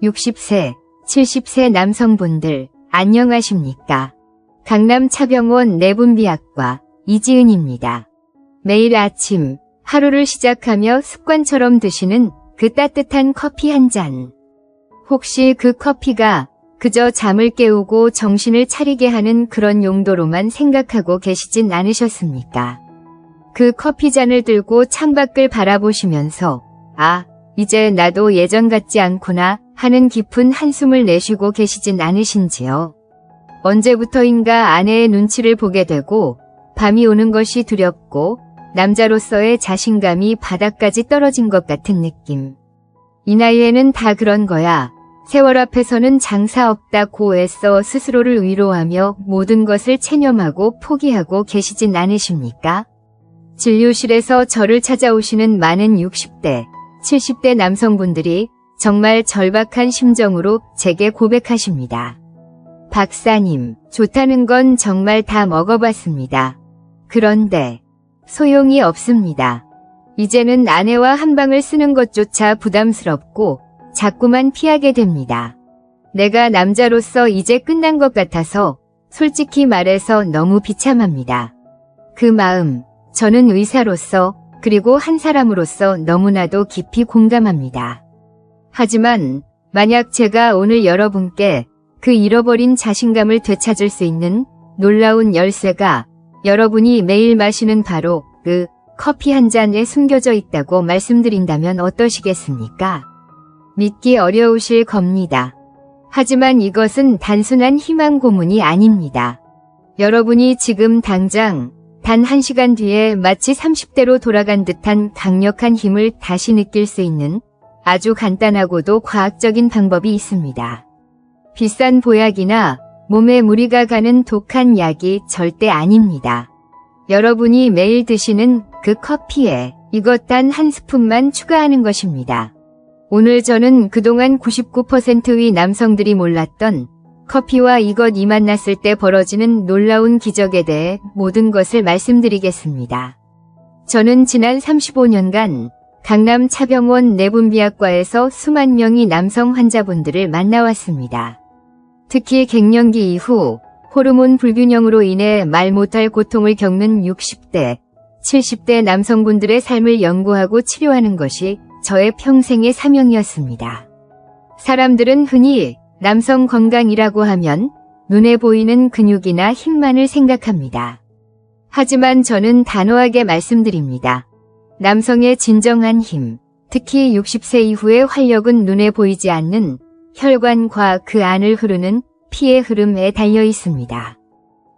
60세, 70세 남성분들 안녕하십니까? 강남 차병원 내분비학과 이지은입니다. 매일 아침 하루를 시작하며 습관처럼 드시는 그 따뜻한 커피 한 잔. 혹시 그 커피가 그저 잠을 깨우고 정신을 차리게 하는 그런 용도로만 생각하고 계시진 않으셨습니까? 그 커피 잔을 들고 창밖을 바라보시면서 아, 이제 나도 예전 같지 않구나 하는 깊은 한숨을 내쉬고 계시진 않으신지요? 언제부터인가 아내의 눈치를 보게 되고 밤이 오는 것이 두렵고 남자로서의 자신감이 바닥까지 떨어진 것 같은 느낌. 이 나이에는 다 그런 거야. 세월 앞에서는 장사 없다고 애써 스스로를 위로하며 모든 것을 체념하고 포기하고 계시진 않으십니까? 진료실에서 저를 찾아오시는 많은 60대, 70대 남성분들이 정말 절박한 심정으로 제게 고백하십니다. 박사님, 좋다는 건 정말 다 먹어봤습니다. 그런데 소용이 없습니다. 이제는 아내와 한 방을 쓰는 것조차 부담스럽고 자꾸만 피하게 됩니다. 내가 남자로서 이제 끝난 것 같아서 솔직히 말해서 너무 비참합니다. 그 마음, 저는 의사로서 그리고 한 사람으로서 너무나도 깊이 공감합니다. 하지만 만약 제가 오늘 여러분께 그 잃어버린 자신감을 되찾을 수 있는 놀라운 열쇠가 여러분이 매일 마시는 바로 그 커피 한 잔에 숨겨져 있다고 말씀드린다면 어떠시겠습니까? 믿기 어려우실 겁니다. 하지만 이것은 단순한 희망 고문이 아닙니다. 여러분이 지금 당장 단 1시간 뒤에 마치 30대로 돌아간 듯한 강력한 힘을 다시 느낄 수 있는 아주 간단하고도 과학적인 방법이 있습니다. 비싼 보약이나 몸에 무리가 가는 독한 약이 절대 아닙니다. 여러분이 매일 드시는 그 커피에 이것 단 한 스푼만 추가하는 것입니다. 오늘 저는 그동안 99%의 남성들이 몰랐던 커피와 이것이 만났을 때 벌어지는 놀라운 기적에 대해 모든 것을 말씀드리겠습니다. 저는 지난 35년간 강남 차병원 내분비학과에서 수만 명의 남성 환자분들을 만나왔습니다. 특히 갱년기 이후 호르몬 불균형으로 인해 말 못할 고통을 겪는 60대, 70대 남성분들의 삶을 연구하고 치료하는 것이 저의 평생의 사명이었습니다. 사람들은 흔히 남성 건강이라고 하면 눈에 보이는 근육이나 힘만을 생각합니다. 하지만 저는 단호하게 말씀드립니다. 남성의 진정한 힘, 특히 60세 이후의 활력은 눈에 보이지 않는 혈관과 그 안을 흐르는 피의 흐름에 달려 있습니다.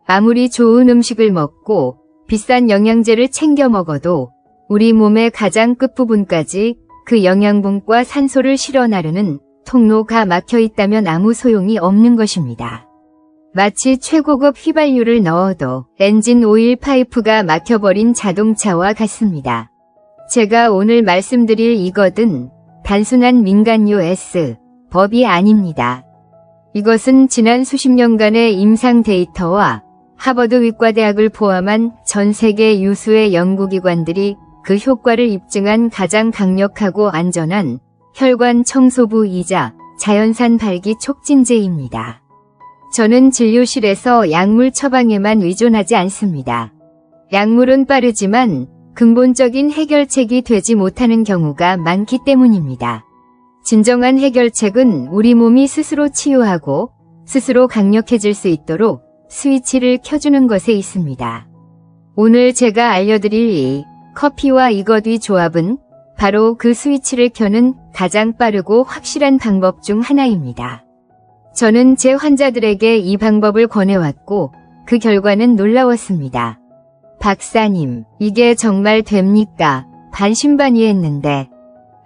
아무리 좋은 음식을 먹고 비싼 영양제를 챙겨 먹어도 우리 몸의 가장 끝부분까지 그 영양분과 산소를 실어 나르는 통로가 막혀 있다면 아무 소용이 없는 것입니다. 마치 최고급 휘발유를 넣어도 엔진 오일 파이프가 막혀버린 자동차와 같습니다. 제가 오늘 말씀드릴 이것은 단순한 민간요 S, 법이 아닙니다. 이것은 지난 수십 년간의 임상 데이터와 하버드 의과대학을 포함한 전 세계 유수의 연구기관들이 그 효과를 입증한 가장 강력하고 안전한 혈관 청소부이자 자연산 발기 촉진제입니다. 저는 진료실에서 약물 처방에만 의존하지 않습니다. 약물은 빠르지만 근본적인 해결책이 되지 못하는 경우가 많기 때문입니다. 진정한 해결책은 우리 몸이 스스로 치유하고 스스로 강력해질 수 있도록 스위치를 켜주는 것에 있습니다. 오늘 제가 알려드릴 이 커피와 이것의 조합은 바로 그 스위치를 켜는 가장 빠르고 확실한 방법 중 하나입니다. 저는 제 환자들에게 이 방법을 권해왔고 그 결과는 놀라웠습니다. 박사님, 이게 정말 됩니까? 반신반의했는데.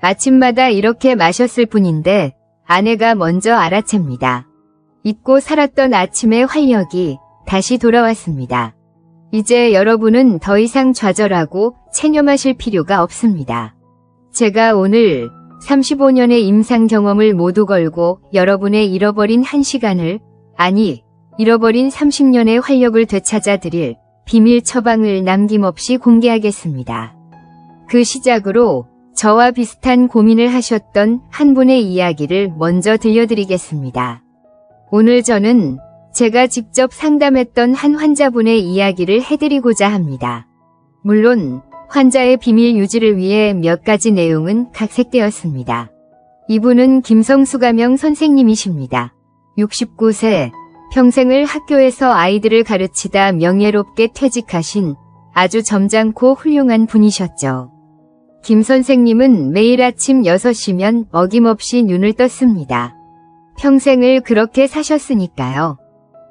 아침마다 이렇게 마셨을 뿐인데 아내가 먼저 알아챕니다. 잊고 살았던 아침의 활력이 다시 돌아왔습니다. 이제 여러분은 더 이상 좌절하고 체념하실 필요가 없습니다. 제가 오늘 35년의 임상 경험을 모두 걸고 여러분의 잃어버린 1시간을, 아니 잃어버린 30년의 활력을 되찾아 드릴 비밀 처방을 남김없이 공개하겠습니다. 그 시작으로 저와 비슷한 고민을 하셨던 한 분의 이야기를 먼저 들려드리겠습니다. 오늘 저는 제가 직접 상담했던 한 환자분의 이야기를 해드리고자 합니다. 물론 환자의 비밀 유지를 위해 몇 가지 내용은 각색되었습니다. 이분은 김성수 가명 선생님이십니다. 69세, 평생을 학교에서 아이들을 가르치다 명예롭게 퇴직하신 아주 점잖고 훌륭한 분이셨죠. 김 선생님은 매일 아침 6시면 어김없이 눈을 떴습니다. 평생을 그렇게 사셨으니까요.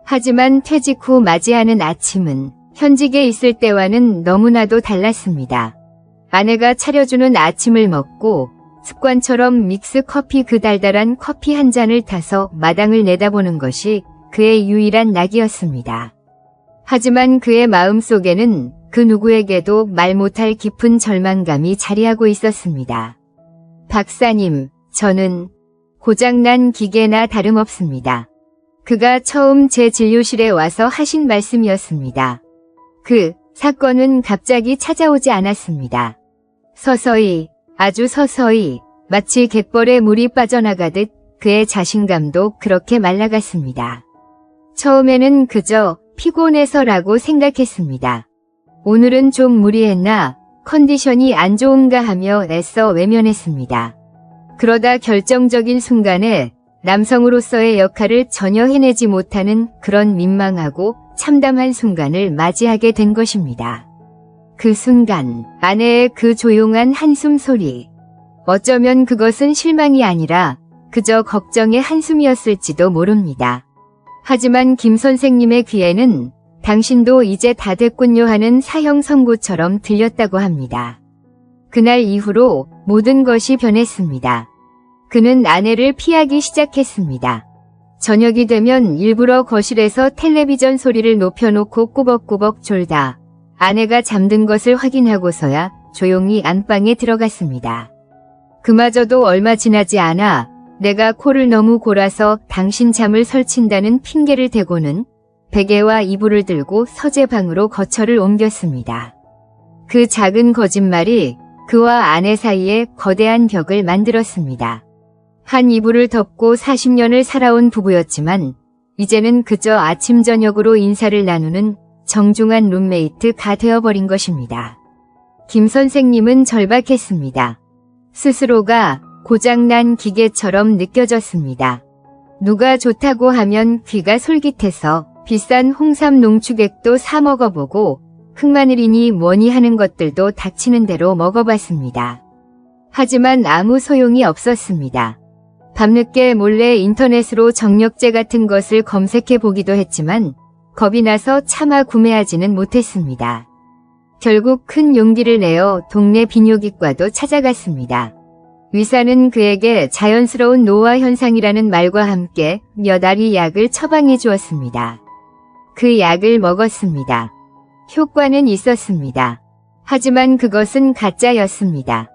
하지만 퇴직 후 맞이하는 아침은 현직에 있을 때와는 너무나도 달랐습니다. 아내가 차려주는 아침을 먹고 습관처럼 믹스 커피 그 달달한 커피 한 잔을 타서 마당을 내다보는 것이 그의 유일한 낙이었습니다. 하지만 그의 마음속에는 그 누구에게도 말 못할 깊은 절망감이 자리하고 있었습니다. 박사님, 저는 고장난 기계나 다름없습니다. 그가 처음 제 진료실에 와서 하신 말씀이었습니다. 그 사건은 갑자기 찾아오지 않았습니다. 서서히, 아주 서서히, 마치 갯벌에 물이 빠져나가듯 그의 자신감도 그렇게 말라갔습니다. 처음에는 그저 피곤해서라고 생각했습니다. 오늘은 좀 무리했나, 컨디션이 안 좋은가 하며 애써 외면했습니다. 그러다 결정적인 순간에 남성으로서의 역할을 전혀 해내지 못하는 그런 민망하고 참담한 순간을 맞이하게 된 것입니다. 그 순간, 아내의 그 조용한 한숨 소리. 어쩌면 그것은 실망이 아니라 그저 걱정의 한숨이었을지도 모릅니다. 하지만 김 선생님의 귀에는 당신도 이제 다 됐군요 하는 사형 선고처럼 들렸다고 합니다. 그날 이후로 모든 것이 변했습니다. 그는 아내를 피하기 시작했습니다. 저녁이 되면 일부러 거실에서 텔레비전 소리를 높여놓고 꾸벅꾸벅 졸다 아내가 잠든 것을 확인하고서야 조용히 안방에 들어갔습니다. 그마저도 얼마 지나지 않아 내가 코를 너무 골아서 당신 잠을 설친다는 핑계를 대고는 베개와 이불을 들고 서재방으로 거처를 옮겼습니다. 그 작은 거짓말이 그와 아내 사이에 거대한 벽을 만들었습니다. 한 이불을 덮고 40년을 살아온 부부였지만 이제는 그저 아침 저녁으로 인사를 나누는 정중한 룸메이트가 되어버린 것입니다. 김 선생님은 절박했습니다. 스스로가 고장난 기계처럼 느껴졌습니다. 누가 좋다고 하면 귀가 솔깃해서 비싼 홍삼 농축액도 사 먹어보고 흑마늘이니 뭐니 하는 것들도 닥치는 대로 먹어봤습니다. 하지만 아무 소용이 없었습니다. 밤늦게 몰래 인터넷으로 정력제 같은 것을 검색해 보기도 했지만 겁이 나서 차마 구매하지는 못했습니다. 결국 큰 용기를 내어 동네 비뇨기과도 찾아갔습니다. 의사는 그에게 자연스러운 노화 현상이라는 말과 함께 몇 알의 약을 처방해 주었습니다. 그 약을 먹었습니다. 효과는 있었습니다. 하지만 그것은 가짜였습니다.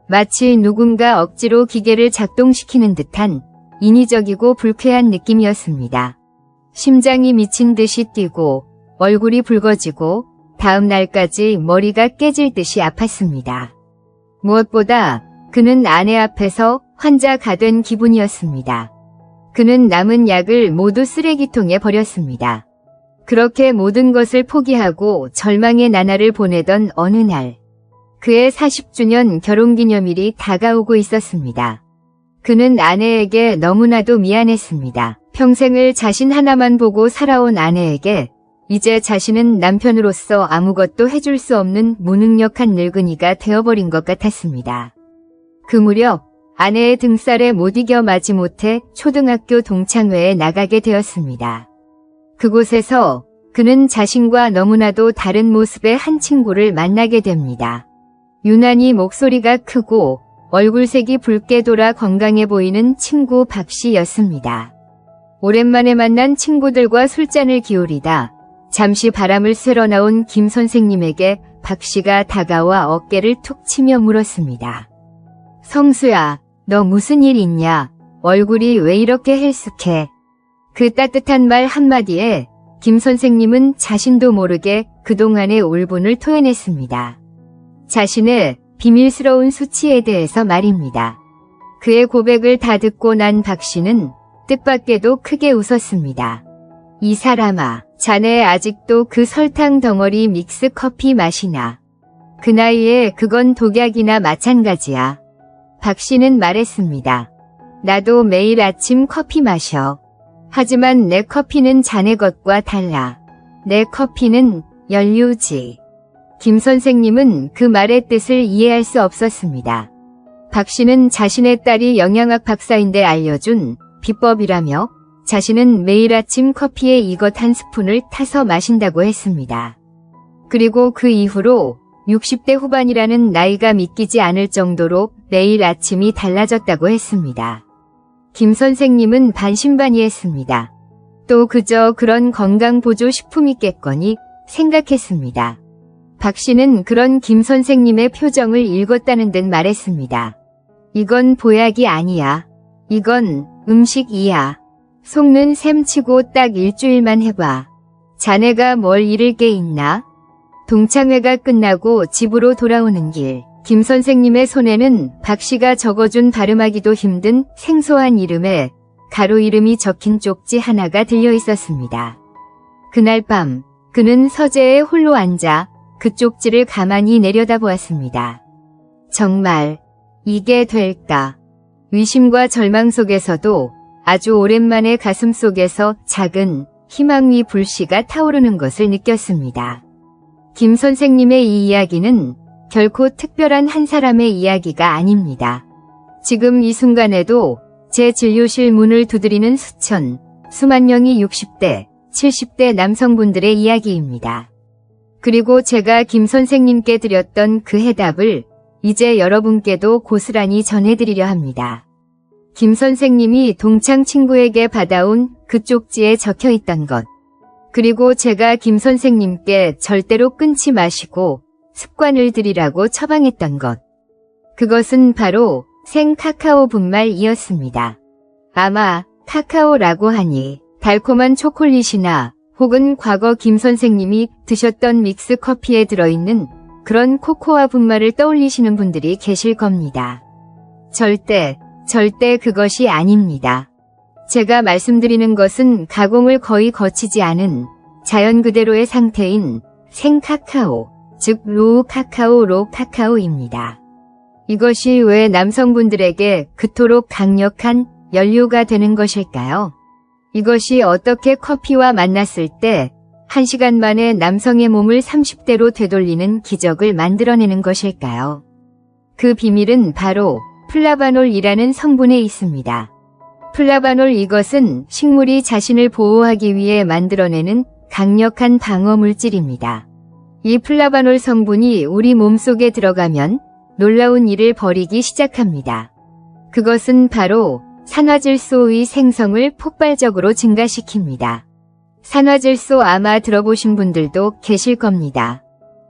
마치 누군가 억지로 기계를 작동시키는 듯한 인위적이고 불쾌한 느낌이었습니다. 심장이 미친 듯이 뛰고 얼굴이 붉어지고 다음 날까지 머리가 깨질 듯이 아팠습니다. 무엇보다 그는 아내 앞에서 환자가 된 기분이었습니다. 그는 남은 약을 모두 쓰레기통에 버렸습니다. 그렇게 모든 것을 포기하고 절망의 나날을 보내던 어느 날, 그의 40주년 결혼기념일이 다가오고 있었습니다. 그는 아내에게 너무나도 미안했습니다. 평생을 자신 하나만 보고 살아온 아내에게 이제 자신은 남편으로서 아무것도 해줄 수 없는 무능력한 늙은이가 되어버린 것 같았습니다. 그 무렵 아내의 등살에 못 이겨 마지못해 초등학교 동창회에 나가게 되었습니다. 그곳에서 그는 자신과 너무나도 다른 모습의 한 친구를 만나게 됩니다. 유난히 목소리가 크고 얼굴색이 붉게 돌아 건강해 보이는 친구 박 씨였습니다. 오랜만에 만난 친구들과 술잔을 기울이다 잠시 바람을 쐬러 나온 김 선생님에게 박 씨가 다가와 어깨를 툭 치며 물었습니다. 성수야, 너 무슨 일 있냐? 얼굴이 왜 이렇게 헬쑥해? 그 따뜻한 말 한마디에 김 선생님은 자신도 모르게 그동안의 울분을 토해냈습니다. 자신의 비밀스러운 수치에 대해서 말입니다. 그의 고백을 다 듣고 난 박 씨는 뜻밖에도 크게 웃었습니다. 이 사람아, 자네 아직도 그 설탕 덩어리 믹스 커피 마시나? 그 나이에 그건 독약이나 마찬가지야. 박 씨는 말했습니다. 나도 매일 아침 커피 마셔. 하지만 내 커피는 자네 것과 달라. 내 커피는 연료지. 김 선생님은 그 말의 뜻을 이해할 수 없었습니다. 박 씨는 자신의 딸이 영양학 박사인데 알려준 비법이라며 자신은 매일 아침 커피에 이것 한 스푼을 타서 마신다고 했습니다. 그리고 그 이후로 60대 후반이라는 나이가 믿기지 않을 정도로 매일 아침이 달라졌다고 했습니다. 김 선생님은 반신반의했습니다. 또 그저 그런 건강보조 식품이겠거니 생각했습니다. 박 씨는 그런 김 선생님의 표정을 읽었다는 듯 말했습니다. 이건 보약이 아니야. 이건 음식이야. 속는 셈치고 딱 일주일만 해봐. 자네가 뭘 잃을 게 있나? 동창회가 끝나고 집으로 돌아오는 길, 김 선생님의 손에는 박 씨가 적어준 발음하기도 힘든 생소한 이름에 가로 이름이 적힌 쪽지 하나가 들려 있었습니다. 그날 밤, 그는 서재에 홀로 앉아 그 쪽지를 가만히 내려다보았습니다. 정말 이게 될까? 의심과 절망 속에서도 아주 오랜만에 가슴 속에서 작은 희망의 불씨가 타오르는 것을 느꼈습니다. 김 선생님의 이 이야기는 결코 특별한 한 사람의 이야기가 아닙니다. 지금 이 순간에도 제 진료실 문을 두드리는 수만 명이 60대, 70대 남성분들의 이야기입니다. 그리고 제가 김 선생님께 드렸던 그 해답을 이제 여러분께도 고스란히 전해드리려 합니다. 김 선생님이 동창 친구에게 받아온 그 쪽지에 적혀있던 것, 그리고 제가 김 선생님께 절대로 끊지 마시고 습관을 들이라고 처방했던 것, 그것은 바로 생 카카오 분말이었습니다. 아마 카카오라고 하니 달콤한 초콜릿이나 혹은 과거 김 선생님이 드셨던 믹스 커피에 들어있는 그런 코코아 분말을 떠올리시는 분들이 계실 겁니다. 절대 그것이 아닙니다. 제가 말씀드리는 것은 가공을 거의 거치지 않은 자연 그대로의 상태인 생 카카오, 즉 로우 카카오, 로 카카오입니다. 이것이 왜 남성분들에게 그토록 강력한 연료가 되는 것일까요? 이것이 어떻게 커피와 만났을 때 1시간 만에 남성의 몸을 30대로 되돌리는 기적을 만들어내는 것일까요? 그 비밀은 바로 플라바놀이라는 성분에 있습니다. 플라바놀, 이것은 식물이 자신을 보호하기 위해 만들어내는 강력한 방어 물질입니다. 이 플라바놀 성분이 우리 몸속에 들어가면 놀라운 일을 벌이기 시작합니다. 그것은 바로 산화질소의 생성을 폭발적으로 증가시킵니다. 산화질소 아마 들어보신 분들도 계실 겁니다.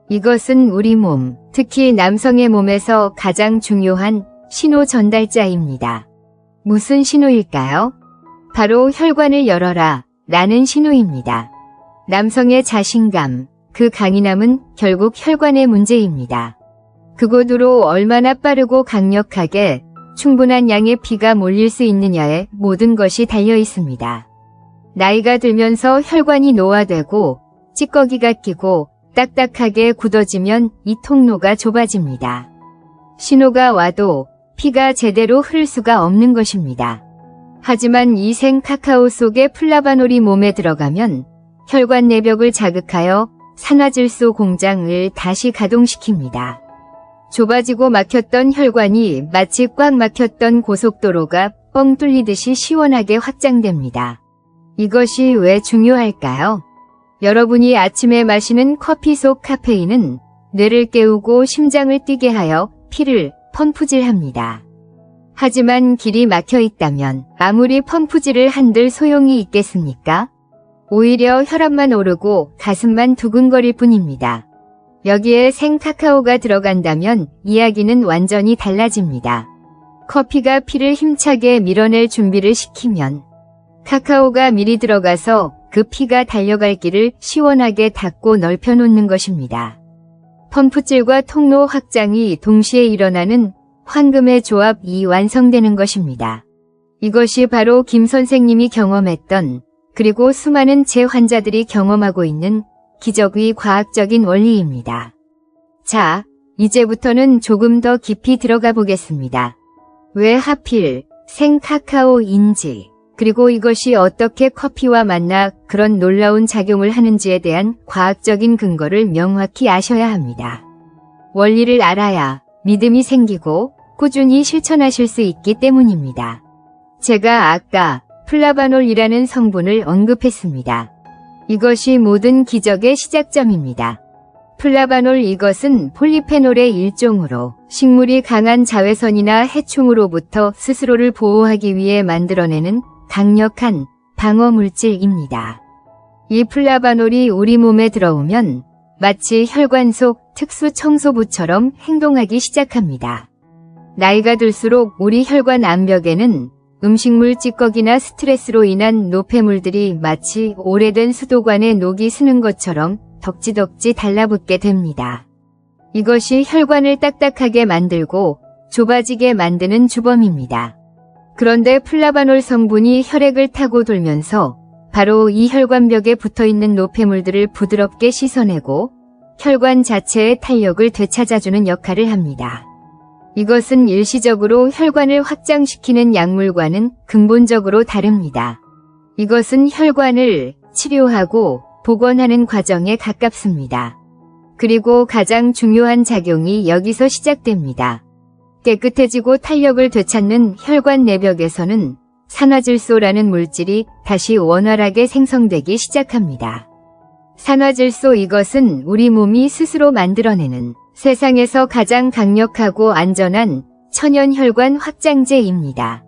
이것은 우리 몸, 특히 남성의 몸에서 가장 중요한 신호 전달자입니다. 무슨 신호일까요? 바로 혈관을 열어라 라는 신호입니다. 남성의 자신감, 그 강인함은 결국 혈관의 문제입니다. 그곳으로 얼마나 빠르고 강력하게 충분한 양의 피가 몰릴 수 있느냐에 모든 것이 달려 있습니다. 나이가 들면서 혈관이 노화되고 찌꺼기가 끼고 딱딱하게 굳어지면 이 통로가 좁아집니다. 신호가 와도 피가 제대로 흐를 수가 없는 것입니다. 하지만 이 생 카카오 속에 플라바놀이 몸에 들어가면 혈관 내벽을 자극하여 산화질소 공장을 다시 가동시킵니다. 좁아지고 막혔던 혈관이 마치 꽉 막혔던 고속도로가 뻥 뚫리듯이 시원하게 확장됩니다. 이것이 왜 중요할까요? 여러분이 아침에 마시는 커피 속 카페인은 뇌를 깨우고 심장을 뛰게 하여 피를 펌프질합니다. 하지만 길이 막혀 있다면 아무리 펌프질을 한들 소용이 있겠습니까? 오히려 혈압만 오르고 가슴만 두근거릴 뿐입니다. 여기에 생 카카오가 들어간다면 이야기는 완전히 달라집니다. 커피가 피를 힘차게 밀어낼 준비를 시키면 카카오가 미리 들어가서 그 피가 달려갈 길을 시원하게 닫고 넓혀놓는 것입니다. 펌프질과 통로 확장이 동시에 일어나는 황금의 조합이 완성되는 것입니다. 이것이 바로 김 선생님이 경험했던, 그리고 수많은 제 환자들이 경험하고 있는 기적의 과학적인 원리입니다. 자, 이제부터는 조금 더 깊이 들어가 보겠습니다. 왜 하필 생카카오인지, 그리고 이것이 어떻게 커피와 만나 그런 놀라운 작용을 하는지에 대한 과학적인 근거를 명확히 아셔야 합니다. 원리를 알아야 믿음이 생기고 꾸준히 실천하실 수 있기 때문입니다. 제가 아까 플라바놀이라는 성분을 언급했습니다. 이것이 모든 기적의 시작점입니다. 플라바놀, 이것은 폴리페놀의 일종으로 식물이 강한 자외선이나 해충으로부터 스스로를 보호하기 위해 만들어내는 강력한 방어물질입니다. 이 플라바놀이 우리 몸에 들어오면 마치 혈관 속 특수 청소부처럼 행동하기 시작합니다. 나이가 들수록 우리 혈관 암벽에는 음식물 찌꺼기나 스트레스로 인한 노폐물들이 마치 오래된 수도관에 녹이 스는 것처럼 덕지덕지 달라붙게 됩니다. 이것이 혈관을 딱딱하게 만들고 좁아지게 만드는 주범입니다. 그런데 플라바놀 성분이 혈액을 타고 돌면서 바로 이 혈관벽에 붙어있는 노폐물들을 부드럽게 씻어내고 혈관 자체의 탄력을 되찾아주는 역할을 합니다. 이것은 일시적으로 혈관을 확장시키는 약물과는 근본적으로 다릅니다. 이것은 혈관을 치료하고 복원하는 과정에 가깝습니다. 그리고 가장 중요한 작용이 여기서 시작됩니다. 깨끗해지고 탄력을 되찾는 혈관 내벽에서는 산화질소라는 물질이 다시 원활하게 생성되기 시작합니다. 산화질소, 이것은 우리 몸이 스스로 만들어내는 세상에서 가장 강력하고 안전한 천연혈관 확장제입니다.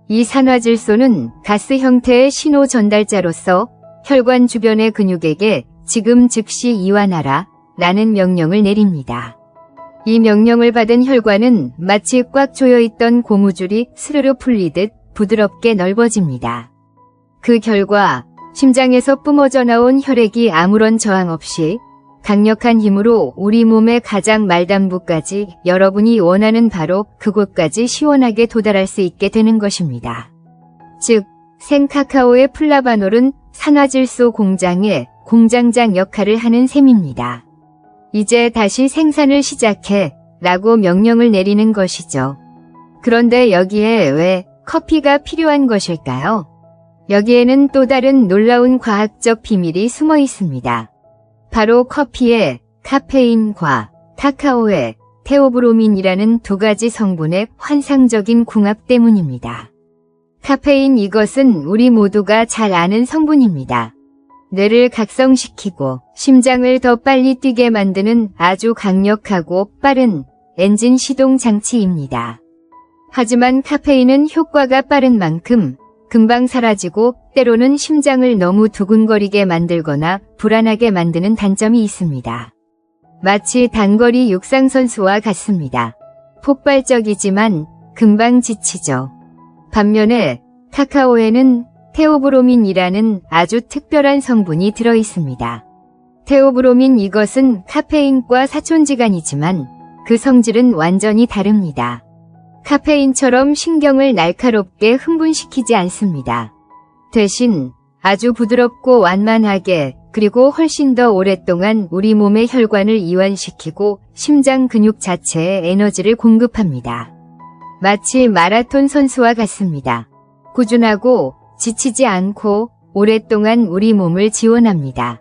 이 산화질소는 가스 형태의 신호 전달자로서 혈관 주변의 근육에게 지금 즉시 이완하라 라는 명령을 내립니다. 이 명령을 받은 혈관은 마치 꽉 조여있던 고무줄이 스르르 풀리듯 부드럽게 넓어집니다. 그 결과 심장에서 뿜어져 나온 혈액이 아무런 저항 없이 강력한 힘으로 우리 몸의 가장 말단부까지, 여러분이 원하는 바로 그곳까지 시원하게 도달할 수 있게 되는 것입니다. 즉, 생카카오의 플라바놀은 산화질소 공장의 공장장 역할을 하는 셈입니다. 이제 다시 생산을 시작해 라고 명령을 내리는 것이죠. 그런데 여기에 왜 커피가 필요한 것일까요? 여기에는 또 다른 놀라운 과학적 비밀이 숨어 있습니다. 바로 커피의 카페인과 카카오의 테오브로민이라는 두 가지 성분의 환상적인 궁합 때문입니다. 카페인, 이것은 우리 모두가 잘 아는 성분입니다. 뇌를 각성시키고 심장을 더 빨리 뛰게 만드는 아주 강력하고 빠른 엔진 시동 장치입니다. 하지만 카페인은 효과가 빠른 만큼 금방 사라지고 때로는 심장을 너무 두근거리게 만들거나 불안하게 만드는 단점이 있습니다. 마치 단거리 육상선수와 같습니다. 폭발적이지만 금방 지치죠. 반면에 카카오에는 테오브로민이라는 아주 특별한 성분이 들어있습니다. 테오브로민, 이것은 카페인과 사촌지간이지만 그 성질은 완전히 다릅니다. 카페인처럼 신경을 날카롭게 흥분시키지 않습니다. 대신 아주 부드럽고 완만하게, 그리고 훨씬 더 오랫동안 우리 몸의 혈관을 이완시키고 심장 근육 자체에 에너지를 공급합니다. 마치 마라톤 선수와 같습니다. 꾸준하고 지치지 않고 오랫동안 우리 몸을 지원합니다.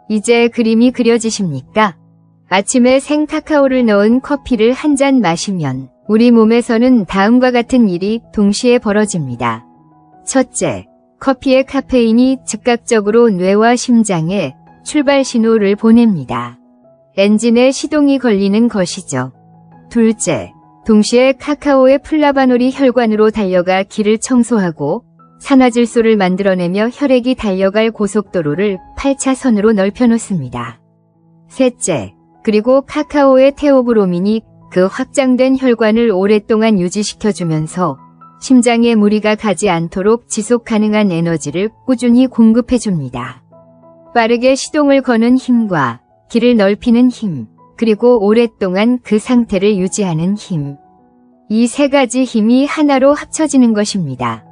이제 그림이 그려지십니까? 아침에 생카카오를 넣은 커피를 한 잔 마시면 우리 몸에서는 다음과 같은 일이 동시에 벌어집니다. 첫째, 커피의 카페인이 즉각적으로 뇌와 심장에 출발 신호를 보냅니다. 엔진의 시동이 걸리는 것이죠. 둘째, 동시에 카카오의 플라바놀이 혈관으로 달려가 길을 청소하고 산화질소를 만들어내며 혈액이 달려갈 고속도로를 8차선으로 넓혀놓습니다. 셋째, 그리고 카카오의 테오브로민이 그 확장된 혈관을 오랫동안 유지시켜주면서 심장에 무리가 가지 않도록 지속 가능한 에너지를 꾸준히 공급해줍니다. 빠르게 시동을 거는 힘과 길을 넓히는 힘, 그리고 오랫동안 그 상태를 유지하는 힘. 이 세 가지 힘이 하나로 합쳐지는 것입니다.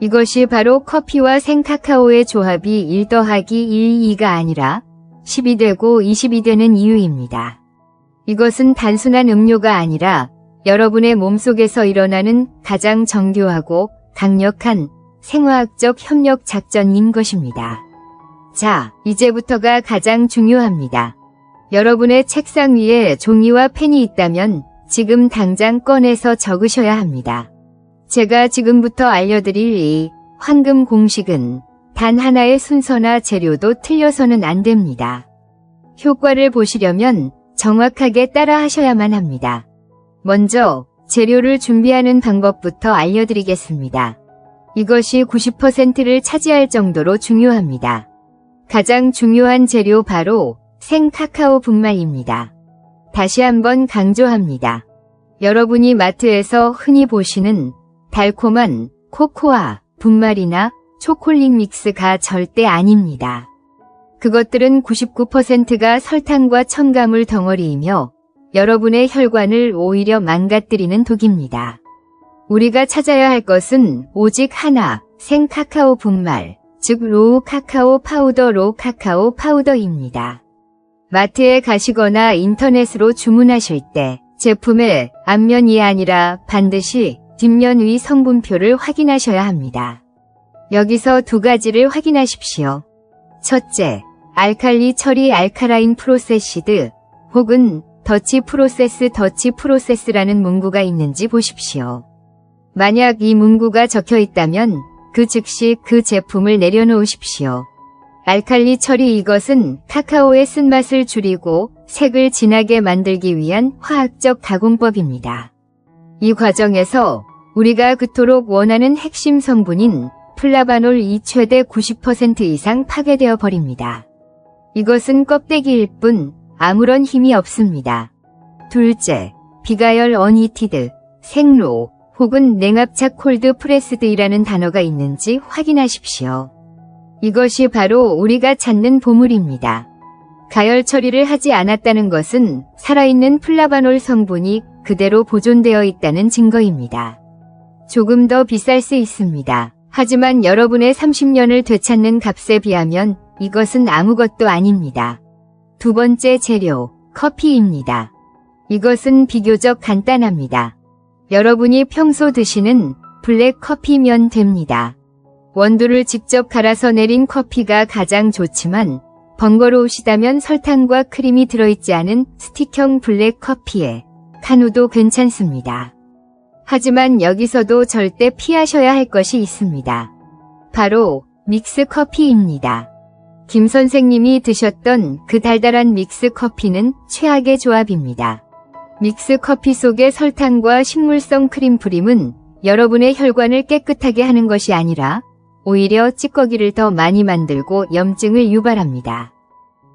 이것이 바로 커피와 생카카오의 조합이 1 더하기 1, 2가 아니라 10이 되고 20이 되는 이유입니다. 이것은 단순한 음료가 아니라 여러분의 몸속에서 일어나는 가장 정교하고 강력한 생화학적 협력 작전인 것입니다. 자, 이제부터가 가장 중요합니다. 여러분의 책상 위에 종이와 펜이 있다면 지금 당장 꺼내서 적으셔야 합니다. 제가 지금부터 알려드릴 이 황금 공식은 단 하나의 순서나 재료도 틀려서는 안 됩니다. 효과를 보시려면 정확하게 따라 하셔야만 합니다. 먼저 재료를 준비하는 방법부터 알려드리겠습니다. 이것이 90%를 차지할 정도로 중요합니다. 가장 중요한 재료 바로 생카카오 분말입니다. 다시 한번 강조합니다. 여러분이 마트에서 흔히 보시는 달콤한 코코아 분말이나 초콜릿 믹스가 절대 아닙니다. 그것들은 99%가 설탕과 첨가물 덩어리이며 여러분의 혈관을 오히려 망가뜨리는 독입니다. 우리가 찾아야 할 것은 오직 하나, 생카카오 분말, 즉 로우 카카오 파우더입니다. 마트에 가시거나 인터넷으로 주문하실 때 제품의 앞면이 아니라 반드시 뒷면 위 성분표를 확인하셔야 합니다. 여기서 두 가지를 확인하십시오. 첫째, 알칼리 처리 알카라인 프로세시드 혹은 더치 프로세스라는 문구가 있는지 보십시오. 만약 이 문구가 적혀 있다면 그 즉시 그 제품을 내려놓으십시오. 알칼리 처리 이것은 카카오의 쓴맛을 줄이고 색을 진하게 만들기 위한 화학적 가공법입니다. 이 과정에서 우리가 그토록 원하는 핵심 성분인 플라바놀이 최대 90% 이상 파괴되어 버립니다. 이것은 껍데기일 뿐 아무런 힘이 없습니다. 둘째, 비가열 어니티드, 생로 혹은 냉압착 콜드 프레스드이라는 단어가 있는지 확인하십시오. 이것이 바로 우리가 찾는 보물입니다. 가열 처리를 하지 않았다는 것은 살아있는 플라바놀 성분이 그대로 보존되어 있다는 증거입니다. 조금 더 비쌀 수 있습니다. 하지만 여러분의 30년을 되찾는 값에 비하면 이것은 아무것도 아닙니다. 두 번째 재료, 커피입니다. 이것은 비교적 간단합니다. 여러분이 평소 드시는 블랙 커피면 됩니다. 원두를 직접 갈아서 내린 커피가 가장 좋지만 번거로우시다면 설탕과 크림이 들어있지 않은 스틱형 블랙 커피에 카누도 괜찮습니다. 하지만 여기서도 절대 피하셔야 할 것이 있습니다. 바로 믹스 커피입니다. 김 선생님이 드셨던 그 달달한 믹스 커피는 최악의 조합입니다. 믹스 커피 속의 설탕과 식물성 크림 프림은 여러분의 혈관을 깨끗하게 하는 것이 아니라 오히려 찌꺼기를 더 많이 만들고 염증을 유발합니다.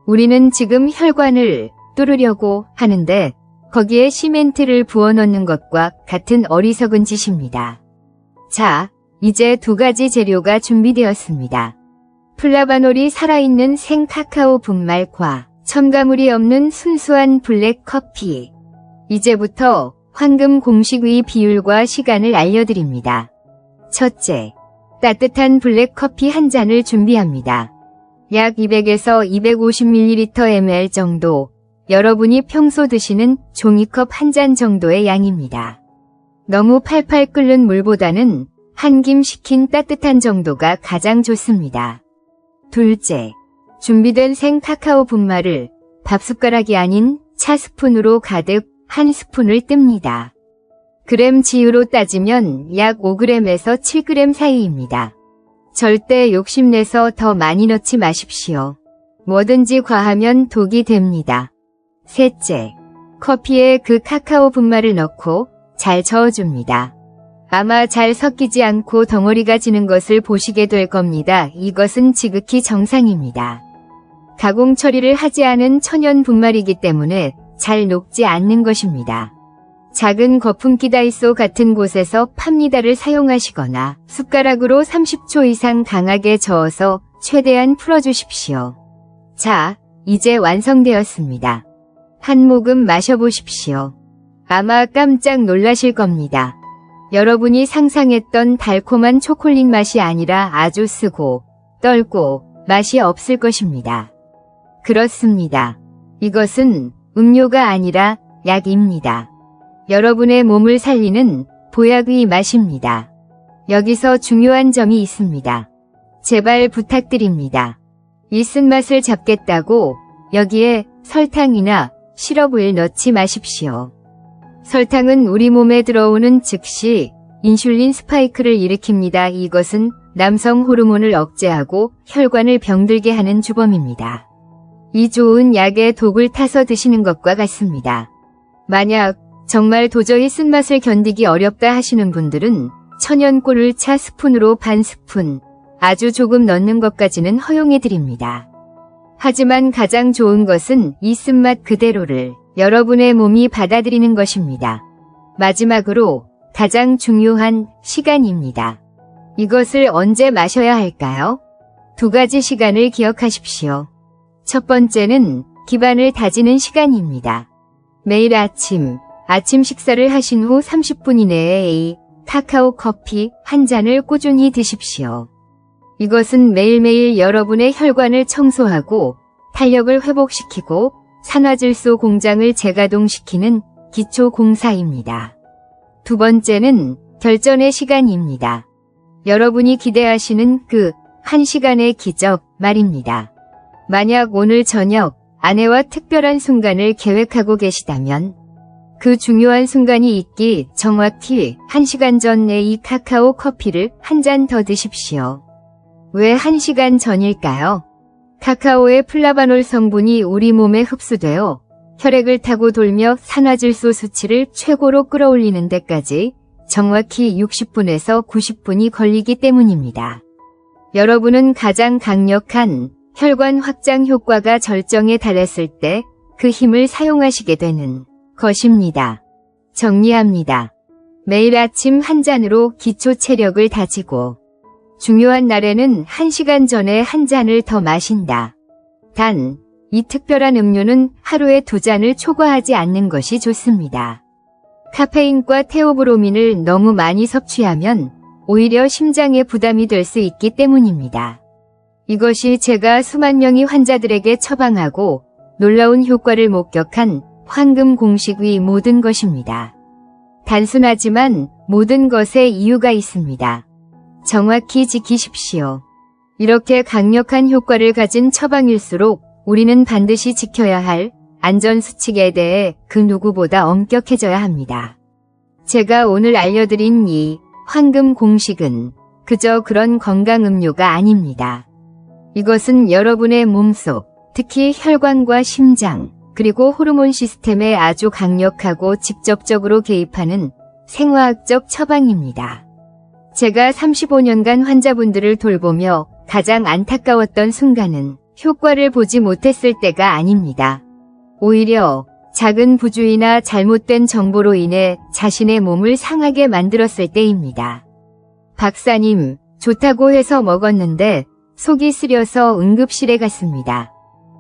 우리는 지금 혈관을 뚫으려고 하는데 거기에 시멘트를 부어넣는 것과 같은 어리석은 짓입니다. 자, 이제 두 가지 재료가 준비되었습니다. 플라바놀이 살아있는 생카카오 분말과 첨가물이 없는 순수한 블랙 커피. 이제부터 황금 공식의 비율과 시간을 알려드립니다. 첫째, 따뜻한 블랙 커피 한 잔을 준비합니다. 약 200에서 250ml 정도, 여러분이 평소 드시는 종이컵 한 잔 정도의 양입니다. 너무 팔팔 끓는 물보다는 한 김 식힌 따뜻한 정도가 가장 좋습니다. 둘째, 준비된 생카카오 분말을 밥숟가락이 아닌 차스푼으로 가득 한 스푼을 뜹니다. 그램치유로 따지면 약 5g에서 7g 사이입니다. 절대 욕심내서 더 많이 넣지 마십시오. 뭐든지 과하면 독이 됩니다. 셋째, 커피에 그 카카오 분말을 넣고 잘 저어줍니다. 아마 잘 섞이지 않고 덩어리가 지는 것을 보시게 될 겁니다. 이것은 지극히 정상입니다. 가공 처리를 하지 않은 천연 분말이기 때문에 잘 녹지 않는 것입니다. 작은 거품기 다이소 같은 곳에서 팝니다를 사용하시거나 숟가락으로 30초 이상 강하게 저어서 최대한 풀어주십시오. 자, 이제 완성되었습니다. 한 모금 마셔보십시오. 아마 깜짝 놀라실 겁니다. 여러분이 상상했던 달콤한 초콜릿 맛이 아니라 아주 쓰고 떨고 맛이 없을 것입니다. 그렇습니다. 이것은 음료가 아니라 약입니다. 여러분의 몸을 살리는 보약의 맛입니다. 여기서 중요한 점이 있습니다. 제발 부탁드립니다. 이 쓴맛을 잡겠다고 여기에 설탕이나 시럽을 넣지 마십시오. 설탕은 우리 몸에 들어오는 즉시 인슐린 스파이크를 일으킵니다. 이것은 남성 호르몬을 억제하고 혈관을 병들게 하는 주범입니다. 이 좋은 약에 독을 타서 드시는 것과 같습니다. 만약 정말 도저히 쓴맛을 견디기 어렵다 하시는 분들은 천연 꿀을 차 스푼으로 반 스푼, 아주 조금 넣는 것까지는 허용해드립니다. 하지만 가장 좋은 것은 이 쓴맛 그대로를 여러분의 몸이 받아들이는 것입니다. 마지막으로 가장 중요한 시간입니다. 이것을 언제 마셔야 할까요? 두 가지 시간을 기억하십시오. 첫 번째는 기반을 다지는 시간입니다. 매일 아침 식사를 하신 후 30분 이내에 이 카카오 커피 한 잔을 꾸준히 드십시오. 이것은 매일매일 여러분의 혈관을 청소하고 탄력을 회복시키고 산화질소 공장을 재가동시키는 기초 공사입니다. 두 번째는 결전의 시간입니다. 여러분이 기대하시는 그 1시간의 기적 말입니다. 만약 오늘 저녁 아내와 특별한 순간을 계획하고 계시다면 그 중요한 순간이 있기 정확히 1시간 전에 이 카카오 커피를 한 잔 더 드십시오. 왜 1시간 전일까요? 카카오의 플라바놀 성분이 우리 몸에 흡수되어 혈액을 타고 돌며 산화질소 수치를 최고로 끌어올리는 데까지 정확히 60분에서 90분이 걸리기 때문입니다. 여러분은 가장 강력한 혈관 확장 효과가 절정에 달했을 때 그 힘을 사용하시게 되는 것입니다. 정리합니다. 매일 아침 한 잔으로 기초 체력을 다지고 중요한 날에는 1시간 전에 한 잔을 더 마신다. 단, 이 특별한 음료는 하루에 2잔을 초과하지 않는 것이 좋습니다. 카페인과 테오브로민을 너무 많이 섭취하면 오히려 심장에 부담이 될 수 있기 때문입니다. 이것이 제가 수만 명의 환자들에게 처방하고 놀라운 효과를 목격한 황금 공식의 모든 것입니다. 단순하지만 모든 것에 이유가 있습니다. 정확히 지키십시오. 이렇게 강력한 효과를 가진 처방일수록 우리는 반드시 지켜야 할 안전수칙에 대해 그 누구보다 엄격해져야 합니다. 제가 오늘 알려드린 이 황금 공식은 그저 그런 건강 음료가 아닙니다. 이것은 여러분의 몸속, 특히 혈관과 심장, 그리고 호르몬 시스템에 아주 강력하고 직접적으로 개입하는 생화학적 처방입니다. 제가 35년간 환자분들을 돌보며 가장 안타까웠던 순간은 효과를 보지 못했을 때가 아닙니다. 오히려 작은 부주의나 잘못된 정보로 인해 자신의 몸을 상하게 만들었을 때입니다. 박사님, 좋다고 해서 먹었는데 속이 쓰려서 응급실에 갔습니다.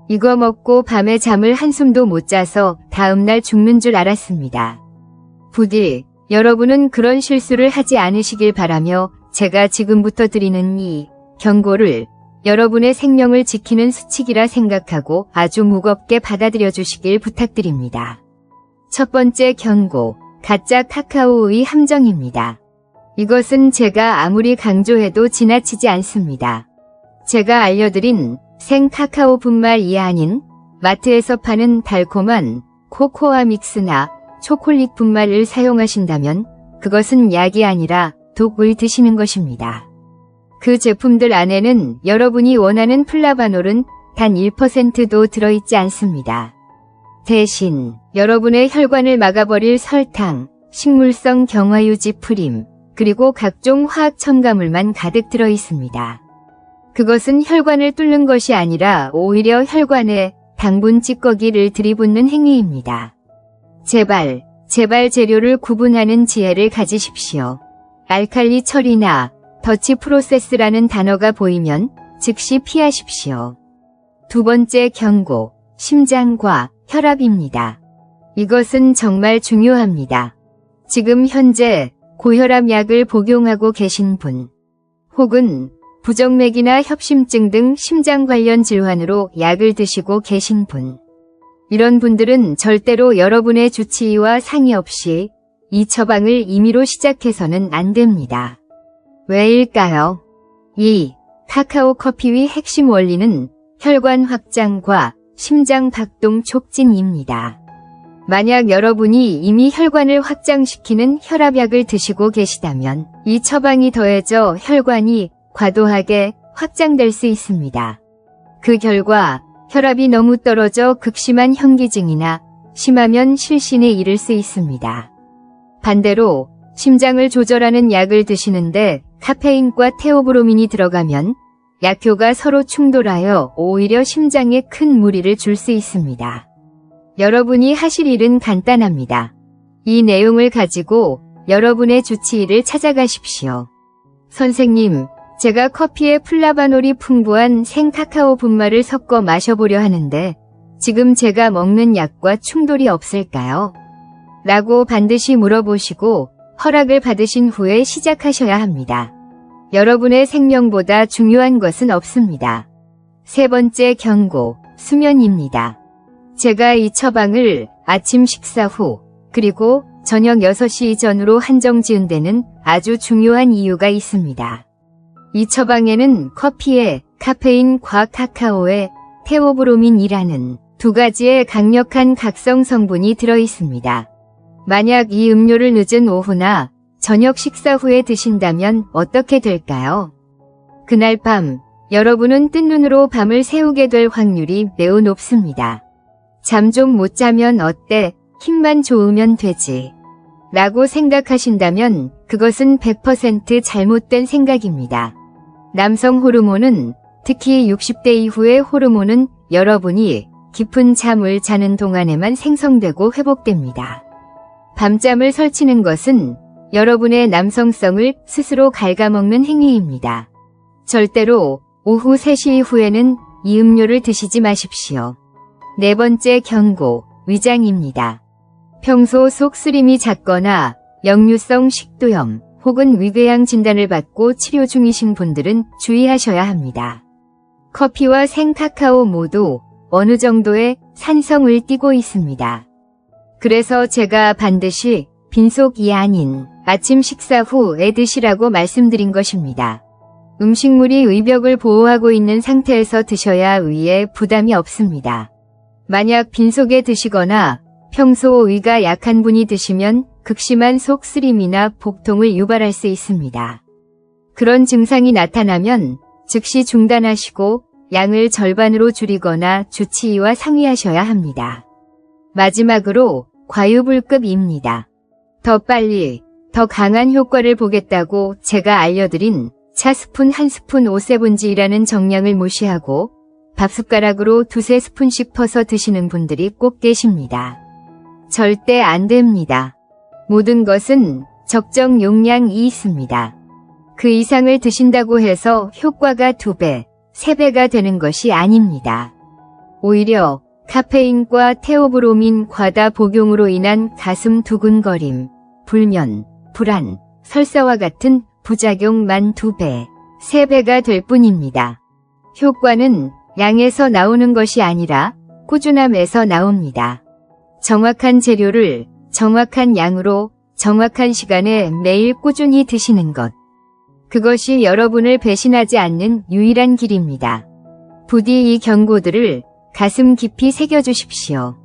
이거 먹고 밤에 잠을 한숨도 못 자서 다음날 죽는 줄 알았습니다. 부디 여러분은 그런 실수를 하지 않으시길 바라며 제가 지금부터 드리는 이 경고를 여러분의 생명을 지키는 수칙이라 생각하고 아주 무겁게 받아들여 주시길 부탁드립니다. 첫 번째 경고, 가짜 카카오의 함정입니다. 이것은 제가 아무리 강조해도 지나치지 않습니다. 제가 알려드린 생 카카오 분말이 아닌 마트에서 파는 달콤한 코코아 믹스나 초콜릿 분말을 사용하신다면 그것은 약이 아니라 독을 드시는 것입니다. 그 제품들 안에는 여러분이 원하는 플라바놀은 단 1%도 들어있지 않습니다. 대신 여러분의 혈관을 막아버릴 설탕, 식물성 경화유지 프림, 그리고 각종 화학 첨가물만 가득 들어 있습니다. 그것은 혈관을 뚫는 것이 아니라 오히려 혈관에 당분 찌꺼기를 들이붓는 행위입니다. 제발 재료를 구분하는 지혜를 가지십시오. 알칼리 처리나 더치 프로세스라는 단어가 보이면 즉시 피하십시오. 두 번째 경고, 심장과 혈압입니다. 이것은 정말 중요합니다. 지금 현재 고혈압 약을 복용하고 계신 분, 혹은 부정맥이나 협심증 등 심장 관련 질환으로 약을 드시고 계신 분, 이런 분들은 절대로 여러분의 주치의와 상의 없이 이 처방을 임의로 시작해서는 안 됩니다. 왜일까요? 이 카카오 커피의 핵심 원리는 혈관 확장과 심장 박동 촉진입니다. 만약 여러분이 이미 혈관을 확장시키는 혈압약을 드시고 계시다면 이 처방이 더해져 혈관이 과도하게 확장될 수 있습니다. 그 결과 혈압이 너무 떨어져 극심한 현기증이나 심하면 실신에 이를 수 있습니다. 반대로 심장을 조절하는 약을 드시는데 카페인과 테오브로민이 들어가면 약효가 서로 충돌하여 오히려 심장에 큰 무리를 줄 수 있습니다. 여러분이 하실 일은 간단합니다. 이 내용을 가지고 여러분의 주치의를 찾아가십시오. 선생님, 제가 커피에 플라바놀이 풍부한 생카카오 분말을 섞어 마셔보려 하는데 지금 제가 먹는 약과 충돌이 없을까요? 라고 반드시 물어보시고 허락을 받으신 후에 시작하셔야 합니다. 여러분의 생명보다 중요한 것은 없습니다. 세 번째 경고, 수면입니다. 제가 이 처방을 아침 식사 후 그리고 저녁 6시 전후로 한정 지은 데는 아주 중요한 이유가 있습니다. 이 처방에는 커피에 카페인과 카카오에 테오브로민이라는 두 가지의 강력한 각성 성분이 들어있습니다. 만약 이 음료를 늦은 오후나 저녁 식사 후에 드신다면 어떻게 될까요? 그날 밤 여러분은 뜬 눈으로 밤을 새우게 될 확률이 매우 높습니다. 잠 좀 못 자면 어때? 힘만 좋으면 되지. 라고 생각하신다면 그것은 100% 잘못된 생각입니다. 남성 호르몬은, 특히 60대 이후의 호르몬은 여러분이 깊은 잠을 자는 동안에만 생성되고 회복됩니다. 밤잠을 설치는 것은 여러분의 남성성을 스스로 갉아먹는 행위입니다. 절대로 오후 3시 이후에는 이 음료를 드시지 마십시오. 네 번째 경고, 위장입니다. 평소 속쓰림이 잦거나 역류성 식도염 혹은 위궤양 진단을 받고 치료 중이신 분들은 주의하셔야 합니다. 커피와 생카카오 모두 어느 정도의 산성을 띠고 있습니다. 그래서 제가 반드시 빈속이 아닌 아침 식사 후에 드시라고 말씀드린 것입니다. 음식물이 의벽을 보호하고 있는 상태에서 드셔야 위에 부담이 없습니다. 만약 빈속에 드시거나 평소 위가 약한 분이 드시면 극심한 속쓰림이나 복통을 유발할 수 있습니다. 그런 증상이 나타나면 즉시 중단하시고 양을 절반으로 줄이거나 주치의와 상의하셔야 합니다. 마지막으로 과유불급입니다. 더 빨리, 더 강한 효과를 보겠다고 제가 알려드린 차 스푼 1스푼 5세븐지라는 정량을 무시하고 밥숟가락으로 2~3스푼씩 퍼서 드시는 분들이 꼭 계십니다. 절대 안 됩니다. 모든 것은 적정 용량이 있습니다. 그 이상을 드신다고 해서 효과가 2배, 3배가 되는 것이 아닙니다. 오히려 카페인과 테오브로민 과다 복용으로 인한 가슴 두근거림, 불면, 불안, 설사와 같은 부작용만 2배, 3배가 될 뿐입니다. 효과는 양에서 나오는 것이 아니라 꾸준함에서 나옵니다. 정확한 재료를 정확한 양으로 정확한 시간에 매일 꾸준히 드시는 것. 그것이 여러분을 배신하지 않는 유일한 길입니다. 부디 이 경고들을 가슴 깊이 새겨주십시오.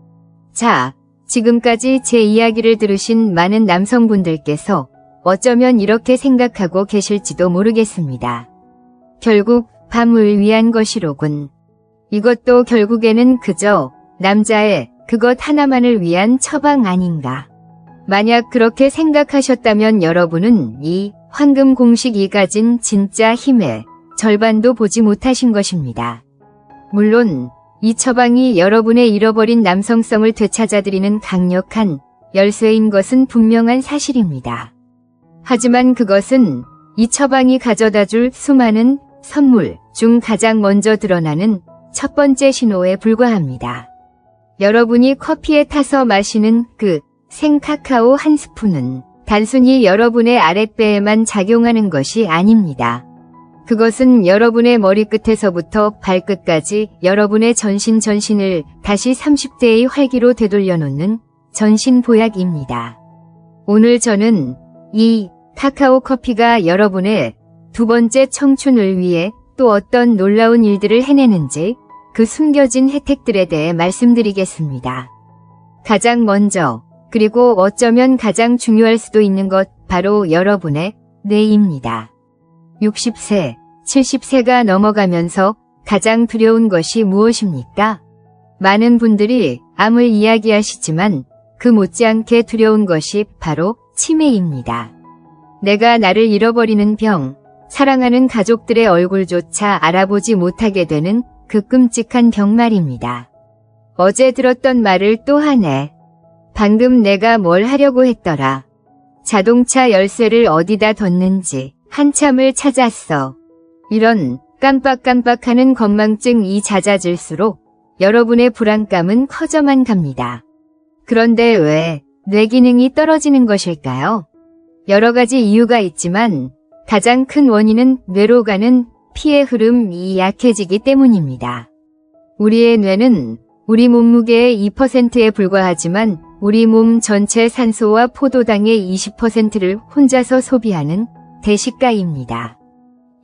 자, 지금까지 제 이야기를 들으신 많은 남성분들께서 어쩌면 이렇게 생각하고 계실지도 모르겠습니다. 결국 밤을 위한 것이로군. 이것도 결국에는 그저 남자의 그것 하나만을 위한 처방 아닌가. 만약 그렇게 생각하셨다면 여러분은 이 황금 공식이 가진 진짜 힘의 절반도 보지 못하신 것입니다. 물론 이 처방이 여러분의 잃어버린 남성성을 되찾아드리는 강력한 열쇠인 것은 분명한 사실입니다. 하지만 그것은 이 처방이 가져다줄 수많은 선물 중 가장 먼저 드러나는 첫 번째 신호에 불과합니다. 여러분이 커피에 타서 마시는 그 생카카오 한 스푼은 단순히 여러분의 아랫배에만 작용하는 것이 아닙니다. 그것은 여러분의 머리끝에서부터 발끝까지 여러분의 전신을 다시 30대의 활기로 되돌려 놓는 전신보약입니다. 오늘 저는 이 카카오 커피가 여러분의 두 번째 청춘을 위해 또 어떤 놀라운 일들을 해내는지 그 숨겨진 혜택들에 대해 말씀드리겠습니다. 가장 먼저, 그리고 어쩌면 가장 중요할 수도 있는 것, 바로 여러분의 뇌입니다. 60세, 70세가 넘어가면서 가장 두려운 것이 무엇입니까? 많은 분들이 암을 이야기하시지만 그 못지않게 두려운 것이 바로 치매입니다. 내가 나를 잃어버리는 병, 사랑하는 가족들의 얼굴조차 알아보지 못하게 되는 그 끔찍한 병 말입니다. 어제 들었던 말을 또 하네. 방금 내가 뭘 하려고 했더라. 자동차 열쇠를 어디다 뒀는지 한참을 찾았어. 이런 깜빡깜빡하는 건망증이 잦아질수록 여러분의 불안감은 커져만 갑니다. 그런데 왜 뇌 기능이 떨어지는 것일까요? 여러 가지 이유가 있지만 가장 큰 원인은 뇌로 가는 피의 흐름이 약해지기 때문입니다. 우리의 뇌는 우리 몸무게의 2%에 불과하지만 우리 몸 전체 산소와 포도당의 20%를 혼자서 소비하는 대식가입니다.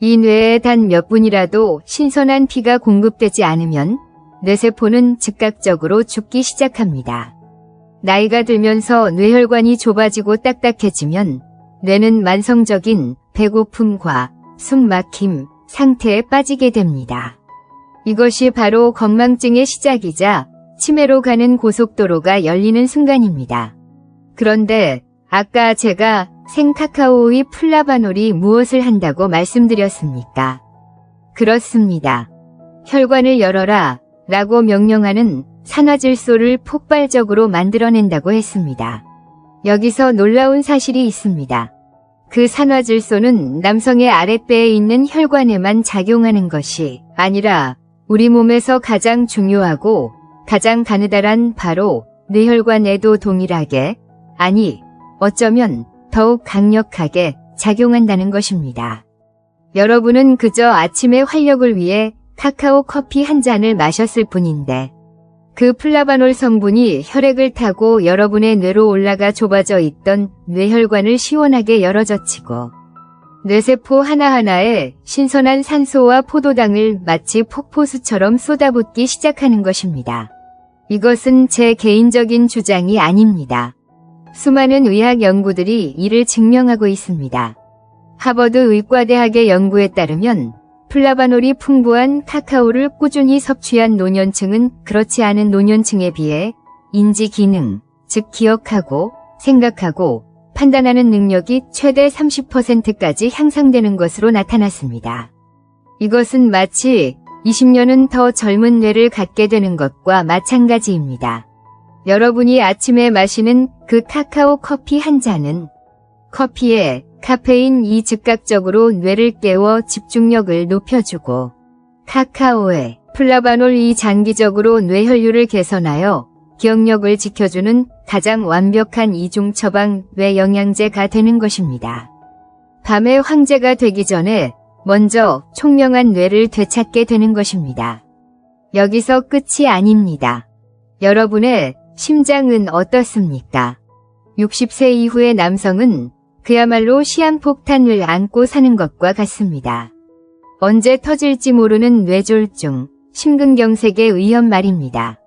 이 뇌에 단 몇 분이라도 신선한 피가 공급되지 않으면 뇌세포는 즉각적으로 죽기 시작합니다. 나이가 들면서 뇌혈관이 좁아지고 딱딱해지면 뇌는 만성적인 배고픔과 숨막힘 상태에 빠지게 됩니다. 이것이 바로 건망증의 시작이자 치매로 가는 고속도로가 열리는 순간입니다. 그런데 아까 제가 생카카오의 플라바놀이 무엇을 한다고 말씀드렸습니까? 그렇습니다. 혈관을 열어라 라고 명령하는 산화질소를 폭발적으로 만들어낸다고 했습니다. 여기서 놀라운 사실이 있습니다. 그 산화질소는 남성의 아랫배에 있는 혈관에만 작용하는 것이 아니라 우리 몸에서 가장 중요하고 가장 가느다란 바로 뇌혈관에도 동일하게, 아니 어쩌면 더욱 강력하게 작용한다는 것입니다. 여러분은 그저 아침의 활력을 위해 카카오 커피 한 잔을 마셨을 뿐인데 그 플라바놀 성분이 혈액을 타고 여러분의 뇌로 올라가 좁아져 있던 뇌혈관을 시원하게 열어젖히고 뇌세포 하나하나에 신선한 산소와 포도당을 마치 폭포수처럼 쏟아붓기 시작하는 것입니다. 이것은 제 개인적인 주장이 아닙니다. 수많은 의학 연구들이 이를 증명하고 있습니다. 하버드 의과대학의 연구에 따르면 플라바놀이 풍부한 카카오를 꾸준히 섭취한 노년층은 그렇지 않은 노년층에 비해 인지 기능, 즉 기억하고 생각하고 판단하는 능력이 최대 30%까지 향상되는 것으로 나타났습니다. 이것은 마치 20년은 더 젊은 뇌를 갖게 되는 것과 마찬가지입니다. 여러분이 아침에 마시는 그 카카오 커피 한 잔은 커피에 카페인이 즉각적으로 뇌를 깨워 집중력을 높여주고 카카오에 플라바놀이 장기적으로 뇌혈류를 개선하여 기억력을 지켜주는 가장 완벽한 이중 처방 뇌 영양제가 되는 것입니다. 밤의 황제가 되기 전에 먼저 총명한 뇌를 되찾게 되는 것입니다. 여기서 끝이 아닙니다. 여러분의 심장은 어떻습니까? 60세 이후의 남성은 그야말로 시한폭탄을 안고 사는 것과 같습니다. 언제 터질지 모르는 뇌졸중, 심근경색의 위험 말입니다.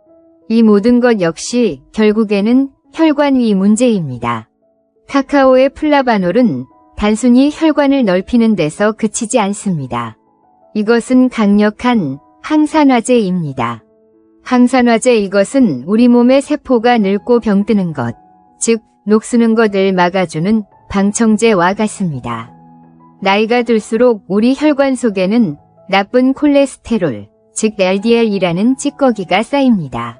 이 모든 것 역시 결국에는 혈관 위 문제입니다. 카카오의 플라바놀은 단순히 혈관을 넓히는 데서 그치지 않습니다. 이것은 강력한 항산화제입니다. 항산화제 이것은 우리 몸의 세포가 늙고 병드는 것, 즉 녹쓰는 것을 막아주는 방청제와 같습니다. 나이가 들수록 우리 혈관 속에는 나쁜 콜레스테롤, 즉 LDL이라는 찌꺼기가 쌓입니다.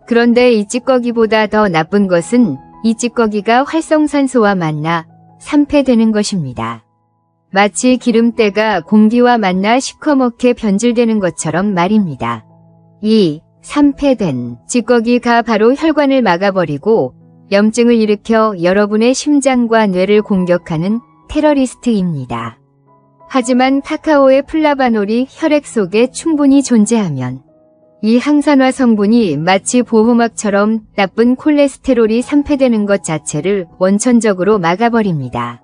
그런데 이 찌꺼기보다 더 나쁜 것은 이 찌꺼기가 활성산소와 만나 산패되는 것입니다. 마치 기름때가 공기와 만나 시커멓게 변질되는 것처럼 말입니다. 이 산패된 찌꺼기가 바로 혈관을 막아버리고 염증을 일으켜 여러분의 심장과 뇌를 공격하는 테러리스트입니다. 하지만 카카오의 플라바놀이 혈액 속에 충분히 존재하면 이 항산화 성분이 마치 보호막처럼 나쁜 콜레스테롤이 산패되는 것 자체를 원천적으로 막아버립니다.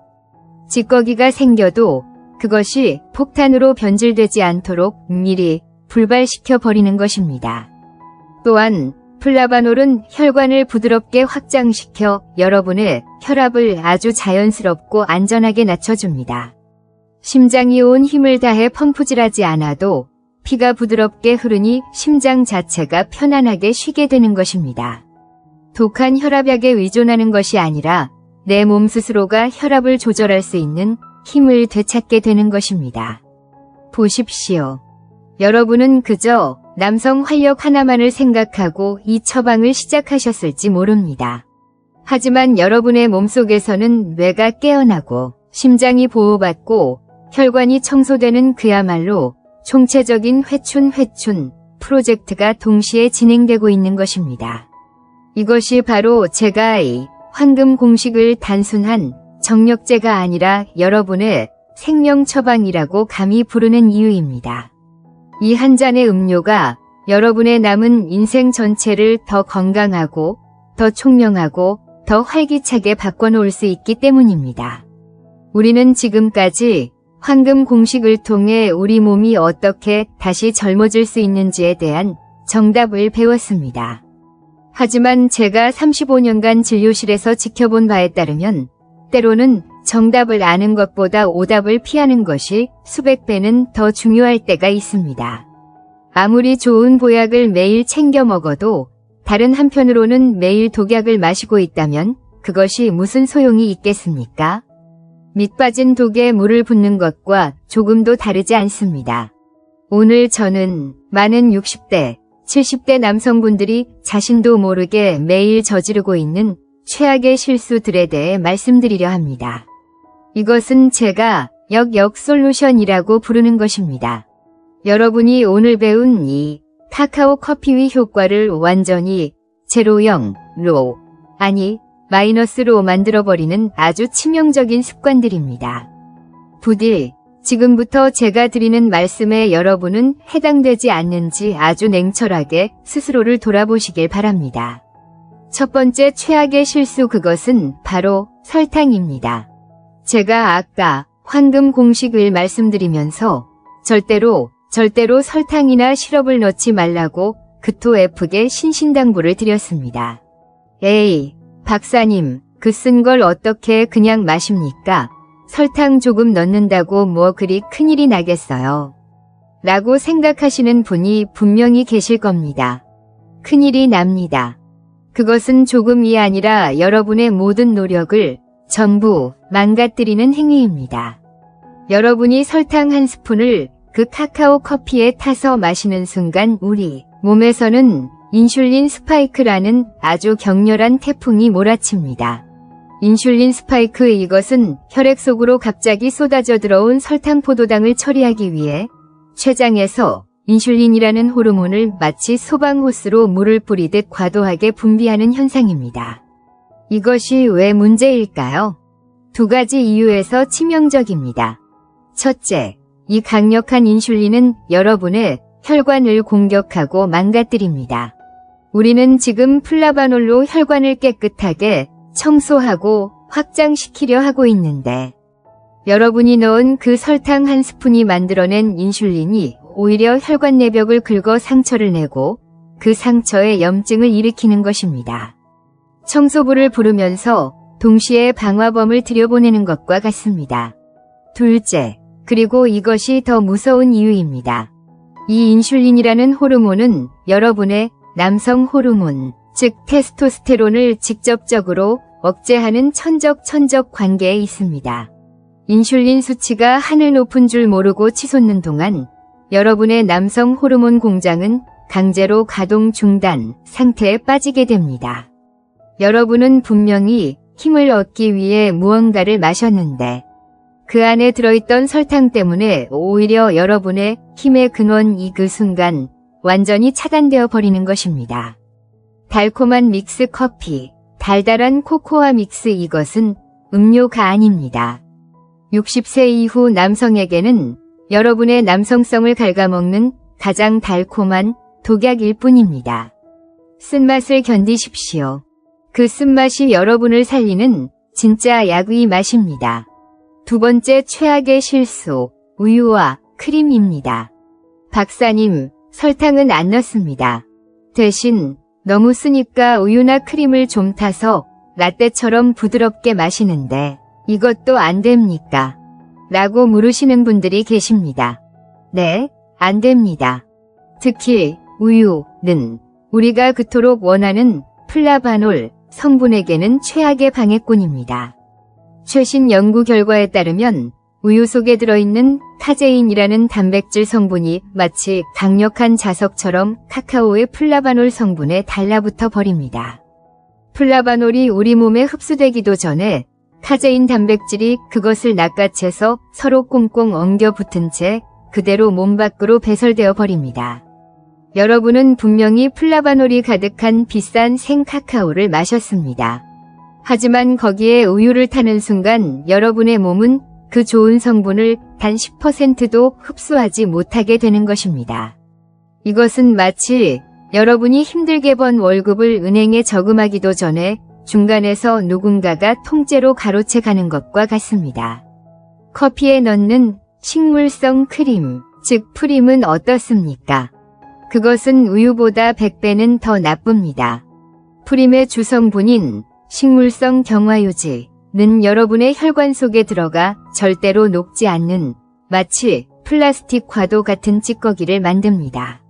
찌꺼기가 생겨도 그것이 폭탄으로 변질되지 않도록 미리 불발시켜 버리는 것입니다. 또한 플라바놀은 혈관을 부드럽게 확장시켜 여러분의 혈압을 아주 자연스럽고 안전하게 낮춰줍니다. 심장이 온 힘을 다해 펌프질하지 않아도 피가 부드럽게 흐르니 심장 자체가 편안하게 쉬게 되는 것입니다. 독한 혈압약에 의존하는 것이 아니라 내 몸 스스로가 혈압을 조절할 수 있는 힘을 되찾게 되는 것입니다. 보십시오. 여러분은 그저 남성 활력 하나만을 생각하고 이 처방을 시작하셨을지 모릅니다. 하지만 여러분의 몸속에서는 뇌가 깨어나고 심장이 보호받고 혈관이 청소되는 그야말로 총체적인 회춘 프로젝트가 동시에 진행되고 있는 것입니다. 이것이 바로 제가 이 황금 공식을 단순한 정력제가 아니라 여러분의 생명 처방이라고 감히 부르는 이유입니다. 이 한 잔의 음료가 여러분의 남은 인생 전체를 더 건강하고 더 총명하고 더 활기차게 바꿔놓을 수 있기 때문입니다. 우리는 지금까지 황금 공식을 통해 우리 몸이 어떻게 다시 젊어질 수 있는지에 대한 정답을 배웠습니다. 하지만 제가 35년간 진료실에서 지켜본 바에 따르면 때로는 정답을 아는 것보다 오답을 피하는 것이 수백 배는 더 중요할 때가 있습니다. 아무리 좋은 보약을 매일 챙겨 먹어도 다른 한편으로는 매일 독약을 마시고 있다면 그것이 무슨 소용이 있겠습니까? 밑 빠진 독에 물을 붓는 것과 조금도 다르지 않습니다. 오늘 저는 많은 60대, 70대 남성분들이 자신도 모르게 매일 저지르고 있는 최악의 실수들에 대해 말씀드리려 합니다. 이것은 제가 역솔루션이라고 부르는 것입니다. 여러분이 오늘 배운 이 카카오 커피의 효과를 완전히 제로로, 아니 마이너스로 만들어버리는 아주 치명적인 습관들입니다. 부디 지금부터 제가 드리는 말씀에 여러분은 해당되지 않는지 아주 냉철하게 스스로를 돌아보시길 바랍니다. 첫 번째 최악의 실수, 그것은 바로 설탕입니다. 제가 아까 황금 공식을 말씀드리면서 절대로 설탕이나 시럽을 넣지 말라고 그토애프게 신신당부를 드렸습니다. 에이, 박사님, 그 쓴 걸 어떻게 그냥 마십니까? 설탕 조금 넣는다고 뭐 그리 큰일이 나겠어요? 라고 생각하시는 분이 분명히 계실 겁니다. 큰일이 납니다. 그것은 조금이 아니라 여러분의 모든 노력을 전부 망가뜨리는 행위입니다. 여러분이 설탕 한 스푼을 그 카카오 커피에 타서 마시는 순간 우리 몸에서는 인슐린 스파이크라는 아주 격렬한 태풍이 몰아칩니다. 인슐린 스파이크, 이것은 혈액 속으로 갑자기 쏟아져 들어온 설탕 포도당을 처리하기 위해 췌장에서 인슐린이라는 호르몬을 마치 소방호스로 물을 뿌리듯 과도하게 분비하는 현상입니다. 이것이 왜 문제일까요? 두 가지 이유에서 치명적입니다. 첫째, 이 강력한 인슐린은 여러분의 혈관을 공격하고 망가뜨립니다. 우리는 지금 플라바놀로 혈관을 깨끗하게 청소하고 확장시키려 하고 있는데 여러분이 넣은 그 설탕 한 스푼이 만들어낸 인슐린이 오히려 혈관 내벽을 긁어 상처를 내고 그 상처에 염증을 일으키는 것입니다. 청소부를 부르면서 동시에 방화범을 들여보내는 것과 같습니다. 둘째, 그리고 이것이 더 무서운 이유입니다. 이 인슐린이라는 호르몬은 여러분의 남성 호르몬, 즉 테스토스테론을 직접적으로 억제하는 천적 관계에 있습니다. 인슐린 수치가 하늘 높은 줄 모르고 치솟는 동안 여러분의 남성 호르몬 공장은 강제로 가동 중단 상태에 빠지게 됩니다. 여러분은 분명히 힘을 얻기 위해 무언가를 마셨는데 그 안에 들어있던 설탕 때문에 오히려 여러분의 힘의 근원이 그 순간 완전히 차단되어 버리는 것입니다. 달콤한 믹스 커피, 달달한 코코아 믹스 이것은 음료가 아닙니다. 60세 이후 남성에게는 여러분의 남성성을 갉아먹는 가장 달콤한 독약일 뿐입니다. 쓴맛을 견디십시오. 그 쓴맛이 여러분을 살리는 진짜 약의 맛입니다. 두 번째 최악의 실수, 우유와 크림입니다. 박사님, 설탕은 안 넣습니다. 대신 너무 쓰니까 우유나 크림을 좀 타서 라떼처럼 부드럽게 마시는데 이것도 안 됩니까? 라고 물으시는 분들이 계십니다. 네, 안 됩니다. 특히 우유는 우리가 그토록 원하는 플라바놀 성분에게는 최악의 방해꾼입니다. 최신 연구 결과에 따르면 우유 속에 들어있는 카제인이라는 단백질 성분이 마치 강력한 자석처럼 카카오의 플라바놀 성분에 달라붙어 버립니다. 플라바놀이 우리 몸에 흡수되기도 전에 카제인 단백질이 그것을 낚아채서 서로 꽁꽁 엉겨 붙은 채 그대로 몸 밖으로 배설되어 버립니다. 여러분은 분명히 플라바놀이 가득한 비싼 생카카오를 마셨습니다. 하지만 거기에 우유를 타는 순간 여러분의 몸은 그 좋은 성분을 단 10%도 흡수하지 못하게 되는 것입니다. 이것은 마치 여러분이 힘들게 번 월급을 은행에 저금하기도 전에 중간에서 누군가가 통째로 가로채 가는 것과 같습니다. 커피에 넣는 식물성 크림, 즉 프림은 어떻습니까? 그것은 우유보다 100배는 더 나쁩니다. 프림의 주성분인 식물성 경화유지는 여러분의 혈관 속에 들어가 절대로 녹지 않는 마치 플라스틱과도 같은 찌꺼기를 만듭니다.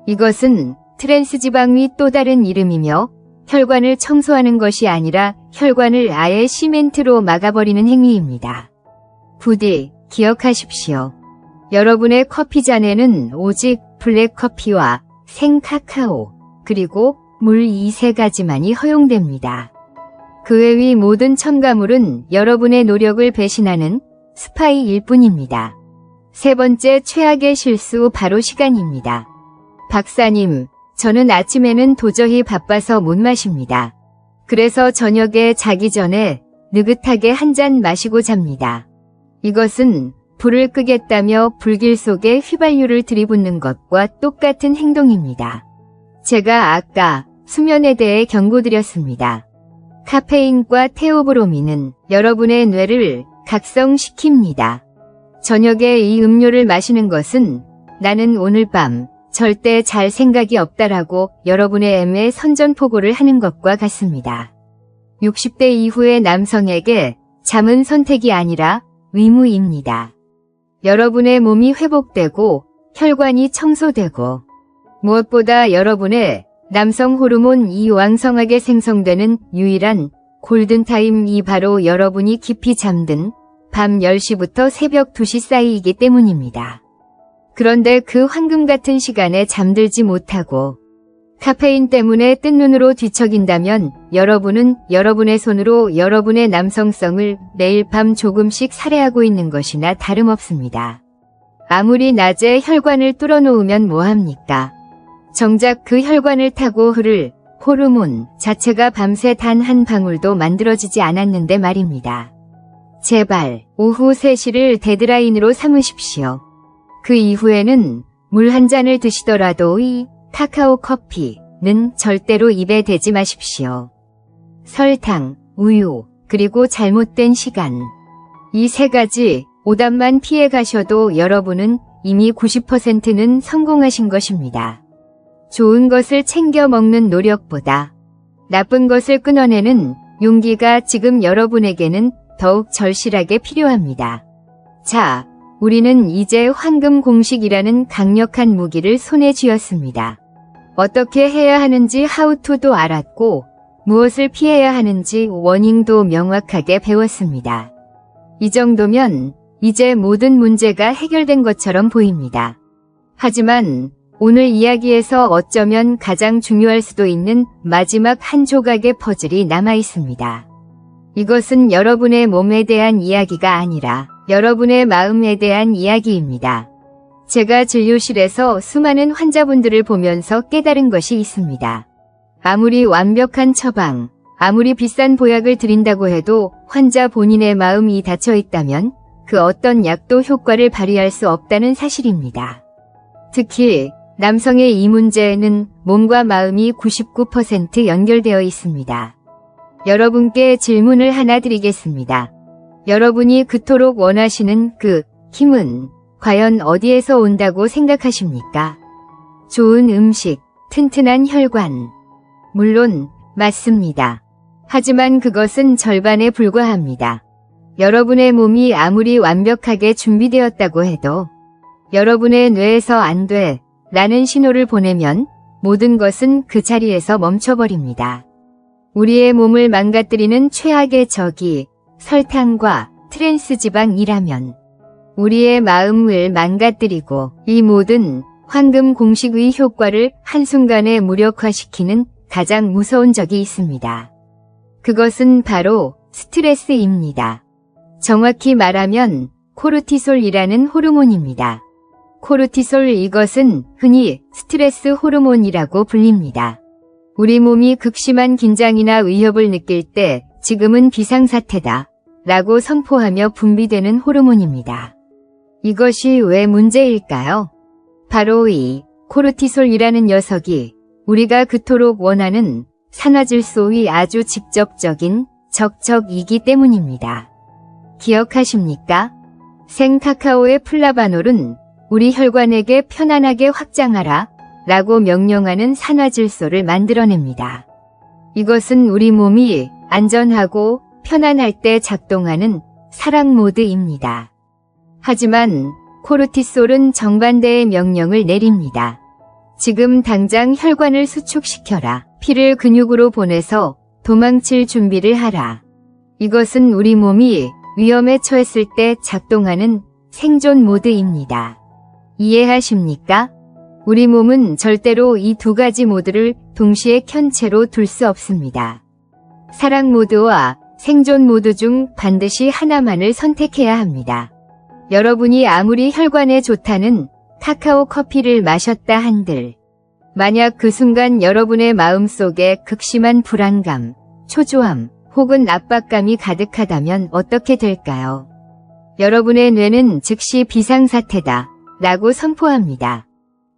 이것은 트랜스지방의 또 다른 이름이며 혈관을 청소하는 것이 아니라 혈관을 아예 시멘트로 막아버리는 행위입니다. 부디 기억하십시오. 여러분의 커피잔에는 오직 블랙커피와 생카카오, 그리고 물 이 세 가지만이 허용됩니다. 그 외의 모든 첨가물은 여러분의 노력을 배신하는 스파이일 뿐입니다. 세 번째 최악의 실수 바로 시간입니다. 박사님, 저는 아침에는 도저히 바빠서 못 마십니다. 그래서 저녁에 자기 전에 느긋하게 한 잔 마시고 잡니다. 이것은 불을 끄겠다며 불길 속에 휘발유를 들이붓는 것과 똑같은 행동입니다. 제가 아까 수면에 대해 경고드렸습니다. 카페인과 테오브로민은 여러분의 뇌를 각성시킵니다. 저녁에 이 음료를 마시는 것은 나는 오늘 밤 절대 잘 생각이 없다라고 여러분의 M에 선전포고를 하는 것과 같습니다. 60대 이후의 남성에게 잠은 선택이 아니라 의무입니다. 여러분의 몸이 회복되고 혈관이 청소되고 무엇보다 여러분의 남성 호르몬이 왕성하게 생성되는 유일한 골든타임이 바로 여러분이 깊이 잠든 밤 10시부터 새벽 2시 사이이기 때문입니다. 그런데 그 황금 같은 시간에 잠들지 못하고 카페인 때문에 뜬 눈으로 뒤척인다면 여러분은 여러분의 손으로 여러분의 남성성을 매일 밤 조금씩 살해하고 있는 것이나 다름없습니다. 아무리 낮에 혈관을 뚫어놓으면 뭐합니까? 정작 그 혈관을 타고 흐를 호르몬 자체가 밤새 단 한 방울도 만들어지지 않았는데 말입니다. 제발 오후 3시를 데드라인으로 삼으십시오. 그 이후에는 물 한 잔을 드시더라도 이 카카오 커피는 절대로 입에 대지 마십시오. 설탕, 우유, 그리고 잘못된 시간. 이 세 가지 오답만 피해 가셔도 여러분은 이미 90%는 성공하신 것입니다. 좋은 것을 챙겨 먹는 노력보다 나쁜 것을 끊어내는 용기가 지금 여러분에게는 더욱 절실하게 필요합니다. 자, 우리는 이제 황금 공식이라는 강력한 무기를 손에 쥐었습니다. 어떻게 해야 하는지 하우투도 알았고 무엇을 피해야 하는지 워닝도 명확하게 배웠습니다. 이 정도면 이제 모든 문제가 해결된 것처럼 보입니다. 하지만 오늘 이야기에서 어쩌면 가장 중요할 수도 있는 마지막 한 조각의 퍼즐이 남아 있습니다. 이것은 여러분의 몸에 대한 이야기가 아니라 여러분의 마음에 대한 이야기입니다. 제가 진료실에서 수많은 환자분들을 보면서 깨달은 것이 있습니다. 아무리 완벽한 처방, 아무리 비싼 보약을 드린다고 해도 환자 본인의 마음이 닫혀 있다면 그 어떤 약도 효과를 발휘할 수 없다는 사실입니다. 특히 남성의 이 문제에는 몸과 마음이 99% 연결되어 있습니다. 여러분께 질문을 하나 드리겠습니다. 여러분이 그토록 원하시는 그 힘은 과연 어디에서 온다고 생각하십니까? 좋은 음식, 튼튼한 혈관. 물론 맞습니다. 하지만 그것은 절반에 불과합니다. 여러분의 몸이 아무리 완벽하게 준비되었다고 해도 여러분의 뇌에서 안 돼 라는 신호를 보내면 모든 것은 그 자리에서 멈춰버립니다. 우리의 몸을 망가뜨리는 최악의 적이 설탕과 트랜스 지방이라면 우리의 마음을 망가뜨리고 이 모든 황금 공식의 효과를 한순간에 무력화시키는 가장 무서운 적이 있습니다. 그것은 바로 스트레스입니다. 정확히 말하면 코르티솔이라는 호르몬입니다. 코르티솔 이것은 흔히 스트레스 호르몬이라고 불립니다. 우리 몸이 극심한 긴장이나 위협을 느낄 때 지금은 비상사태다 라고 선포하며 분비되는 호르몬입니다. 이것이 왜 문제일까요? 바로 이 코르티솔이라는 녀석이 우리가 그토록 원하는 산화질소의 아주 직접적인 적적이기 때문입니다. 기억하십니까? 생카카오의 플라바놀은 우리 혈관에게 편안하게 확장하라 라고 명령하는 산화질소를 만들어냅니다. 이것은 우리 몸이 안전하고 편안할 때 작동하는 사랑 모드입니다. 하지만 코르티솔은 정반대의 명령을 내립니다. 지금 당장 혈관을 수축시켜라. 피를 근육으로 보내서 도망칠 준비를 하라. 이것은 우리 몸이 위험에 처했을 때 작동하는 생존 모드입니다. 이해하십니까? 우리 몸은 절대로 이 두 가지 모드를 동시에 켠 채로 둘 수 없습니다. 사랑 모드와 생존 모드 중 반드시 하나만을 선택해야 합니다. 여러분이 아무리 혈관에 좋다는 카카오 커피를 마셨다 한들 만약 그 순간 여러분의 마음속에 극심한 불안감, 초조함 혹은 압박감이 가득하다면 어떻게 될까요? 여러분의 뇌는 즉시 비상사태다 라고 선포합니다.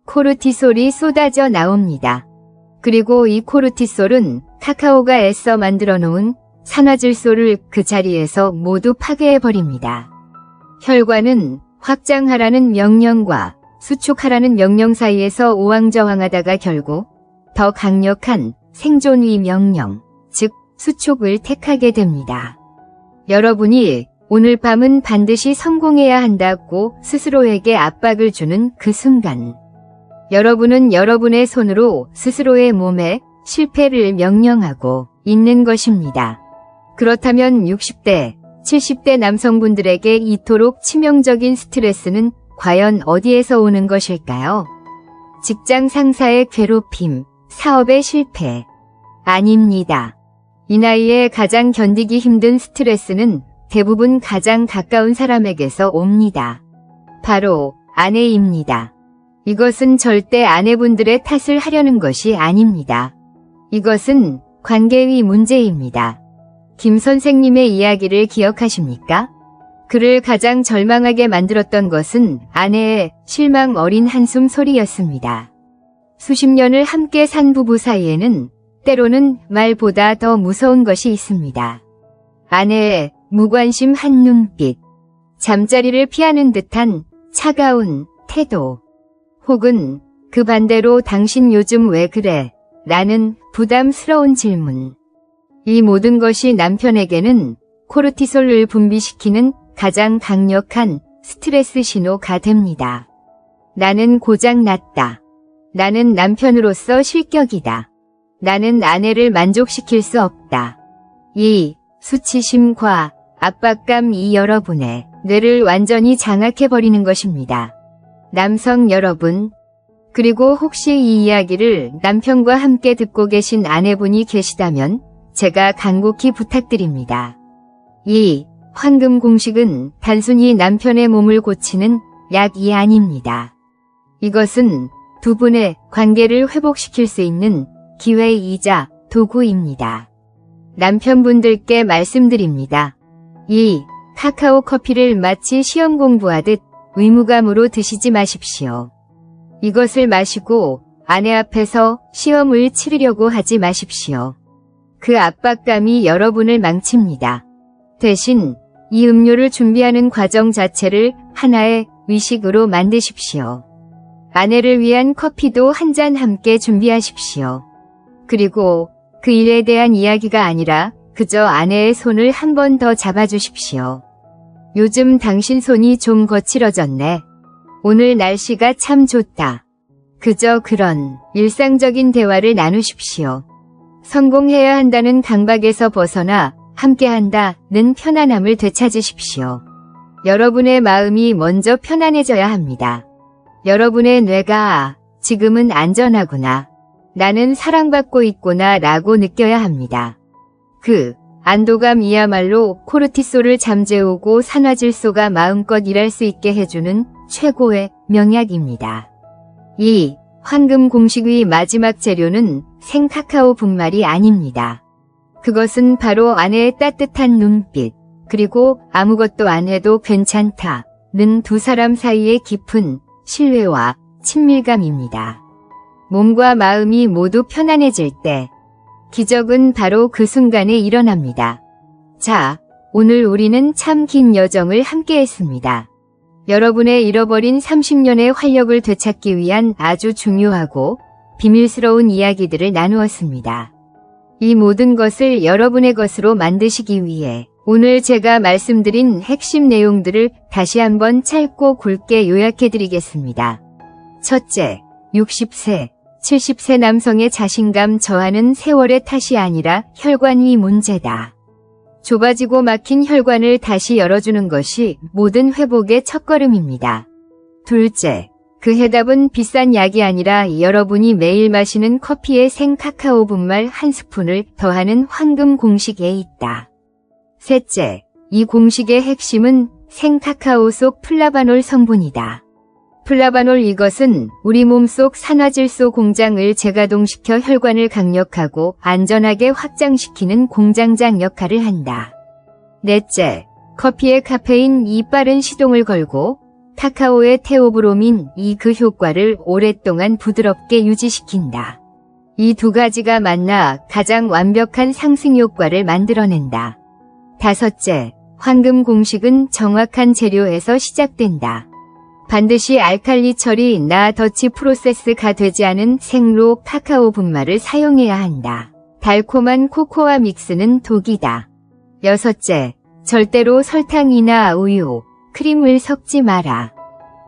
코르티솔이 쏟아져 나옵니다. 그리고 이 코르티솔은 카카오가 애써 만들어 놓은 산화질소를 그 자리에서 모두 파괴해버립니다. 혈관은 확장하라는 명령과 수축하라는 명령 사이에서 오왕저왕하다가 결국 더 강력한 생존의 명령, 즉 수축을 택하게 됩니다. 여러분이 오늘 밤은 반드시 성공해야 한다고 스스로에게 압박을 주는 그 순간 여러분은 여러분의 손으로 스스로의 몸에 실패를 명령하고 있는 것입니다. 그렇다면 60대, 70대 남성분들에게 이토록 치명적인 스트레스는 과연 어디에서 오는 것일까요? 직장 상사의 괴롭힘, 사업의 실패. 아닙니다. 이 나이에 가장 견디기 힘든 스트레스는 대부분 가장 가까운 사람에게서 옵니다. 바로 아내입니다. 이것은 절대 아내분들의 탓을 하려는 것이 아닙니다. 이것은 관계의 문제입니다. 김 선생님의 이야기를 기억하십니까? 그를 가장 절망하게 만들었던 것은 아내의 실망 어린 한숨 소리였습니다. 수십 년을 함께 산 부부 사이에는 때로는 말보다 더 무서운 것이 있습니다. 아내의 무관심 한 눈빛, 잠자리를 피하는 듯한 차가운 태도, 혹은 그 반대로 당신 요즘 왜 그래? 라는 부담스러운 질문. 이 모든 것이 남편에게는 코르티솔을 분비시키는 가장 강력한 스트레스 신호가 됩니다. 나는 고장났다. 나는 남편으로서 실격이다. 나는 아내를 만족시킬 수 없다. 이 수치심과 압박감이 여러분의 뇌를 완전히 장악해버리는 것입니다. 남성 여러분, 그리고 혹시 이 이야기를 남편과 함께 듣고 계신 아내분이 계시다면 제가 간곡히 부탁드립니다. 이 황금 공식은 단순히 남편의 몸을 고치는 약이 아닙니다. 이것은 두 분의 관계를 회복시킬 수 있는 기회이자 도구입니다. 남편분들께 말씀드립니다. 이 카카오 커피를 마치 시험 공부하듯 의무감으로 드시지 마십시오. 이것을 마시고 아내 앞에서 시험을 치르려고 하지 마십시오. 그 압박감이 여러분을 망칩니다. 대신 이 음료를 준비하는 과정 자체를 하나의 의식으로 만드십시오. 아내를 위한 커피도 한 잔 함께 준비하십시오. 그리고 그 일에 대한 이야기가 아니라 그저 아내의 손을 한 번 더 잡아주십시오. 요즘 당신 손이 좀 거칠어졌네. 오늘 날씨가 참 좋다. 그저 그런 일상적인 대화를 나누십시오. 성공해야 한다는 강박에서 벗어나 함께한다는 편안함을 되찾으십시오. 여러분의 마음이 먼저 편안해져야 합니다. 여러분의 뇌가 지금은 안전하구나. 나는 사랑받고 있구나 라고 느껴야 합니다. 그 안도감이야말로 코르티솔을 잠재우고 산화질소가 마음껏 일할 수 있게 해주는 최고의 명약입니다. 이 황금 공식의 마지막 재료는 생카카오 분말이 아닙니다. 그것은 바로 아내의 따뜻한 눈빛, 그리고 아무것도 안 해도 괜찮다는 두 사람 사이의 깊은 신뢰와 친밀감입니다. 몸과 마음이 모두 편안해질 때 기적은 바로 그 순간에 일어납니다. 자, 오늘 우리는 참 긴 여정을 함께 했습니다. 여러분의 잃어버린 30년의 활력을 되찾기 위한 아주 중요하고 비밀스러운 이야기들을 나누었습니다. 이 모든 것을 여러분의 것으로 만드시기 위해 오늘 제가 말씀드린 핵심 내용들을 다시 한번 짧고 굵게 요약해드리겠습니다. 첫째, 60세, 70세 남성의 자신감 저하는 세월의 탓이 아니라 혈관이 문제다. 좁아지고 막힌 혈관을 다시 열어주는 것이 모든 회복의 첫걸음입니다. 둘째, 그 해답은 비싼 약이 아니라 여러분이 매일 마시는 커피에 생카카오 분말 한 스푼을 더하는 황금 공식에 있다. 셋째, 이 공식의 핵심은 생카카오 속 플라바놀 성분이다. 플라바놀 이것은 우리 몸속 산화질소 공장을 재가동시켜 혈관을 강력하고 안전하게 확장시키는 공장장 역할을 한다. 넷째, 커피의 카페인 이 빠른 시동을 걸고 카카오의 테오브로민 이 그 효과를 오랫동안 부드럽게 유지시킨다. 이 두 가지가 만나 가장 완벽한 상승 효과를 만들어낸다. 다섯째, 황금 공식은 정확한 재료에서 시작된다. 반드시 알칼리 처리 나 더치 프로세스가 되지 않은 생로 카카오 분말을 사용해야 한다. 달콤한 코코아 믹스는 독이다. 여섯째, 절대로 설탕이나 우유, 크림을 섞지 마라.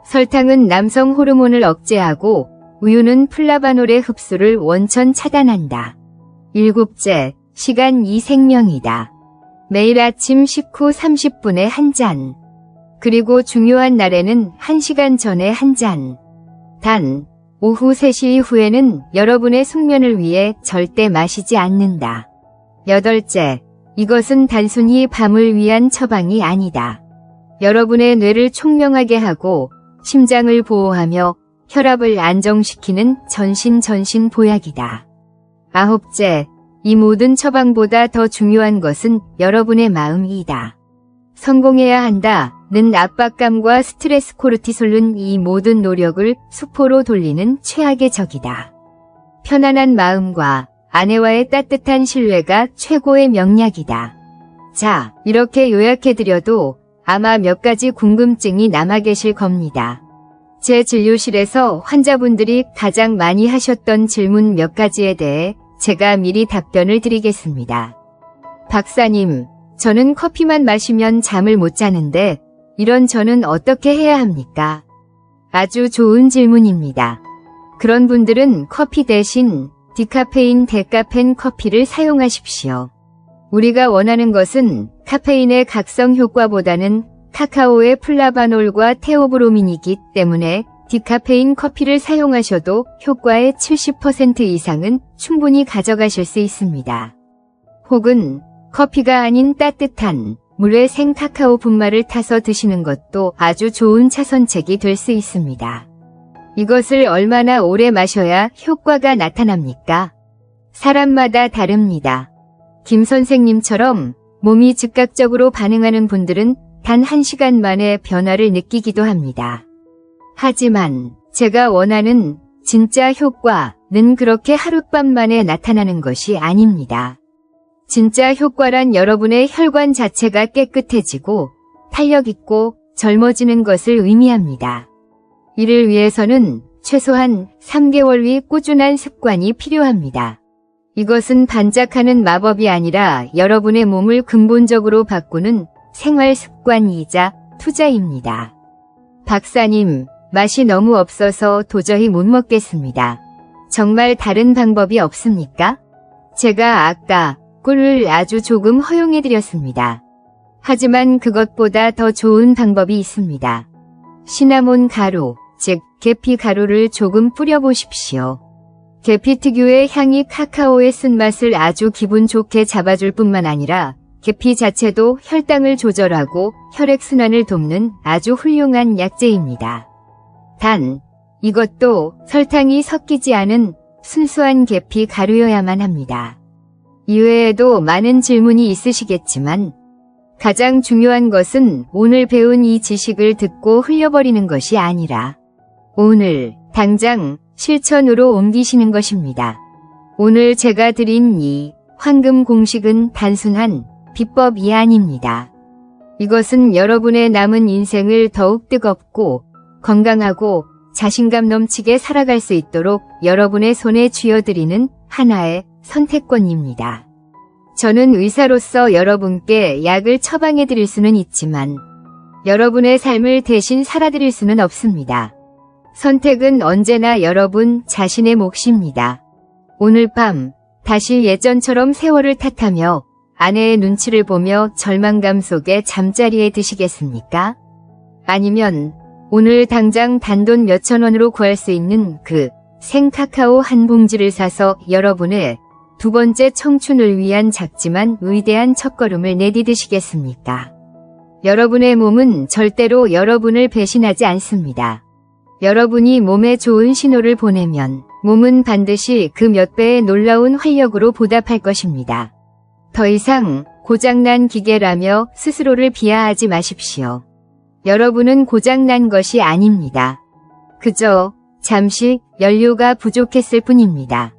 설탕은 남성 호르몬을 억제하고 우유는 플라바놀의 흡수를 원천 차단한다. 일곱째, 시간이 생명이다. 매일 아침 식후 30분에 한 잔. 그리고 중요한 날에는 1시간 전에 한 잔. 단, 오후 3시 이후에는 여러분의 숙면을 위해 절대 마시지 않는다. 여덟째, 이것은 단순히 밤을 위한 처방이 아니다. 여러분의 뇌를 총명하게 하고 심장을 보호하며 혈압을 안정시키는 전신 보약이다. 아홉째, 이 모든 처방보다 더 중요한 것은 여러분의 마음이다. 성공해야 한다는 압박감과 스트레스 코르티솔은 이 모든 노력을 수포로 돌리는 최악의 적이다. 편안한 마음과 아내와의 따뜻한 신뢰가 최고의 명약이다. 자, 이렇게 요약해드려도 아마 몇 가지 궁금증이 남아 계실 겁니다. 제 진료실에서 환자분들이 가장 많이 하셨던 질문 몇 가지에 대해 제가 미리 답변을 드리겠습니다. 박사님, 저는 커피만 마시면 잠을 못 자는데 이런 저는 어떻게 해야 합니까? 아주 좋은 질문입니다. 그런 분들은 커피 대신 디카페인 데카펜 커피를 사용하십시오. 우리가 원하는 것은 카페인의 각성 효과보다는 카카오의 플라바놀과 테오브로민이기 때문에 디카페인 커피를 사용하셔도 효과의 70% 이상은 충분히 가져가실 수 있습니다. 혹은 커피가 아닌 따뜻한 물에 생카카오 분말을 타서 드시는 것도 아주 좋은 차선책이 될 수 있습니다. 이것을 얼마나 오래 마셔야 효과가 나타납니까? 사람마다 다릅니다. 김 선생님처럼 몸이 즉각적으로 반응하는 분들은 단 1시간 만에 변화를 느끼기도 합니다. 하지만 제가 원하는 진짜 효과는 그렇게 하룻밤 만에 나타나는 것이 아닙니다. 진짜 효과란 여러분의 혈관 자체가 깨끗해지고 탄력있고 젊어지는 것을 의미합니다. 이를 위해서는 최소한 3개월 꾸준한 습관이 필요합니다. 이것은 반짝하는 마법이 아니라 여러분의 몸을 근본적으로 바꾸는 생활 습관이자 투자입니다. 박사님, 맛이 너무 없어서 도저히 못 먹겠습니다. 정말 다른 방법이 없습니까? 제가 아까 꿀을 아주 조금 허용해드렸습니다. 하지만 그것보다 더 좋은 방법이 있습니다. 시나몬 가루, 즉 계피 가루를 조금 뿌려보십시오. 계피 특유의 향이 카카오의 쓴맛을 아주 기분 좋게 잡아줄 뿐만 아니라 계피 자체도 혈당을 조절하고 혈액순환을 돕는 아주 훌륭한 약재입니다. 단, 이것도 설탕이 섞이지 않은 순수한 계피 가루여야만 합니다. 이외에도 많은 질문이 있으시겠지만 가장 중요한 것은 오늘 배운 이 지식을 듣고 흘려버리는 것이 아니라 오늘 당장 실천으로 옮기시는 것입니다. 오늘 제가 드린 이 황금 공식은 단순한 비법이 아닙니다. 이것은 여러분의 남은 인생을 더욱 뜨겁고 건강하고 자신감 넘치게 살아갈 수 있도록 여러분의 손에 쥐어드리는 하나의 선택권입니다. 저는 의사로서 여러분께 약을 처방해 드릴 수는 있지만 여러분의 삶을 대신 살아드릴 수는 없습니다. 선택은 언제나 여러분 자신의 몫입니다. 오늘 밤 다시 예전처럼 세월을 탓하며 아내의 눈치를 보며 절망감 속에 잠자리에 드시겠습니까? 아니면 오늘 당장 단돈 몇천 원으로 구할 수 있는 그 생카카오 한 봉지를 사서 여러분의 두 번째 청춘을 위한 작지만 위대한 첫걸음을 내디디시겠습니까? 여러분의 몸은 절대로 여러분을 배신하지 않습니다. 여러분이 몸에 좋은 신호를 보내면 몸은 반드시 그 몇 배의 놀라운 활력으로 보답할 것입니다. 더 이상 고장난 기계라며 스스로를 비하하지 마십시오. 여러분은 고장난 것이 아닙니다. 그저 잠시 연료가 부족했을 뿐입니다.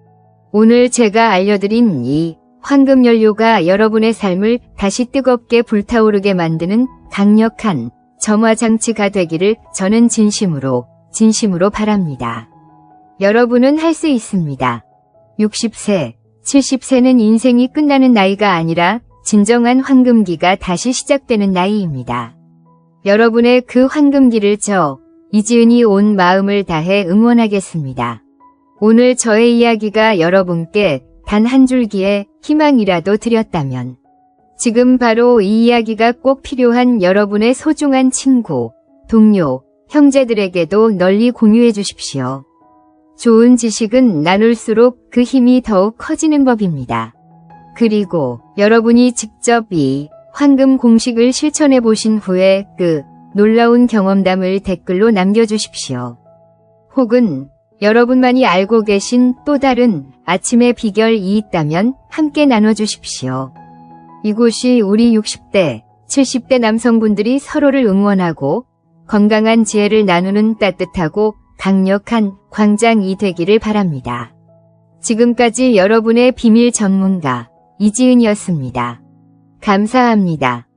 오늘 제가 알려드린 이 황금 연료가 여러분의 삶을 다시 뜨겁게 불타오르게 만드는 강력한 점화장치가 되기를 저는 진심으로 바랍니다. 여러분은 할 수 있습니다. 60세, 70세는 인생이 끝나는 나이가 아니라 진정한 황금기가 다시 시작되는 나이입니다. 여러분의 그 황금기를 이지은이 온 마음을 다해 응원하겠습니다. 오늘 저의 이야기가 여러분께 단 한 줄기의 희망이라도 드렸다면 지금 바로 이 이야기가 꼭 필요한 여러분의 소중한 친구, 동료, 형제들에게도 널리 공유해 주십시오. 좋은 지식은 나눌수록 그 힘이 더욱 커지는 법입니다. 그리고 여러분이 직접 이 황금 공식을 실천해 보신 후에 그 놀라운 경험담을 댓글로 남겨주십시오. 혹은 여러분만이 알고 계신 또 다른 아침의 비결이 있다면 함께 나눠주십시오. 이곳이 우리 60대, 70대 남성분들이 서로를 응원하고 건강한 지혜를 나누는 따뜻하고 강력한 광장이 되기를 바랍니다. 지금까지 여러분의 비밀 전문가 이지은이었습니다. 감사합니다.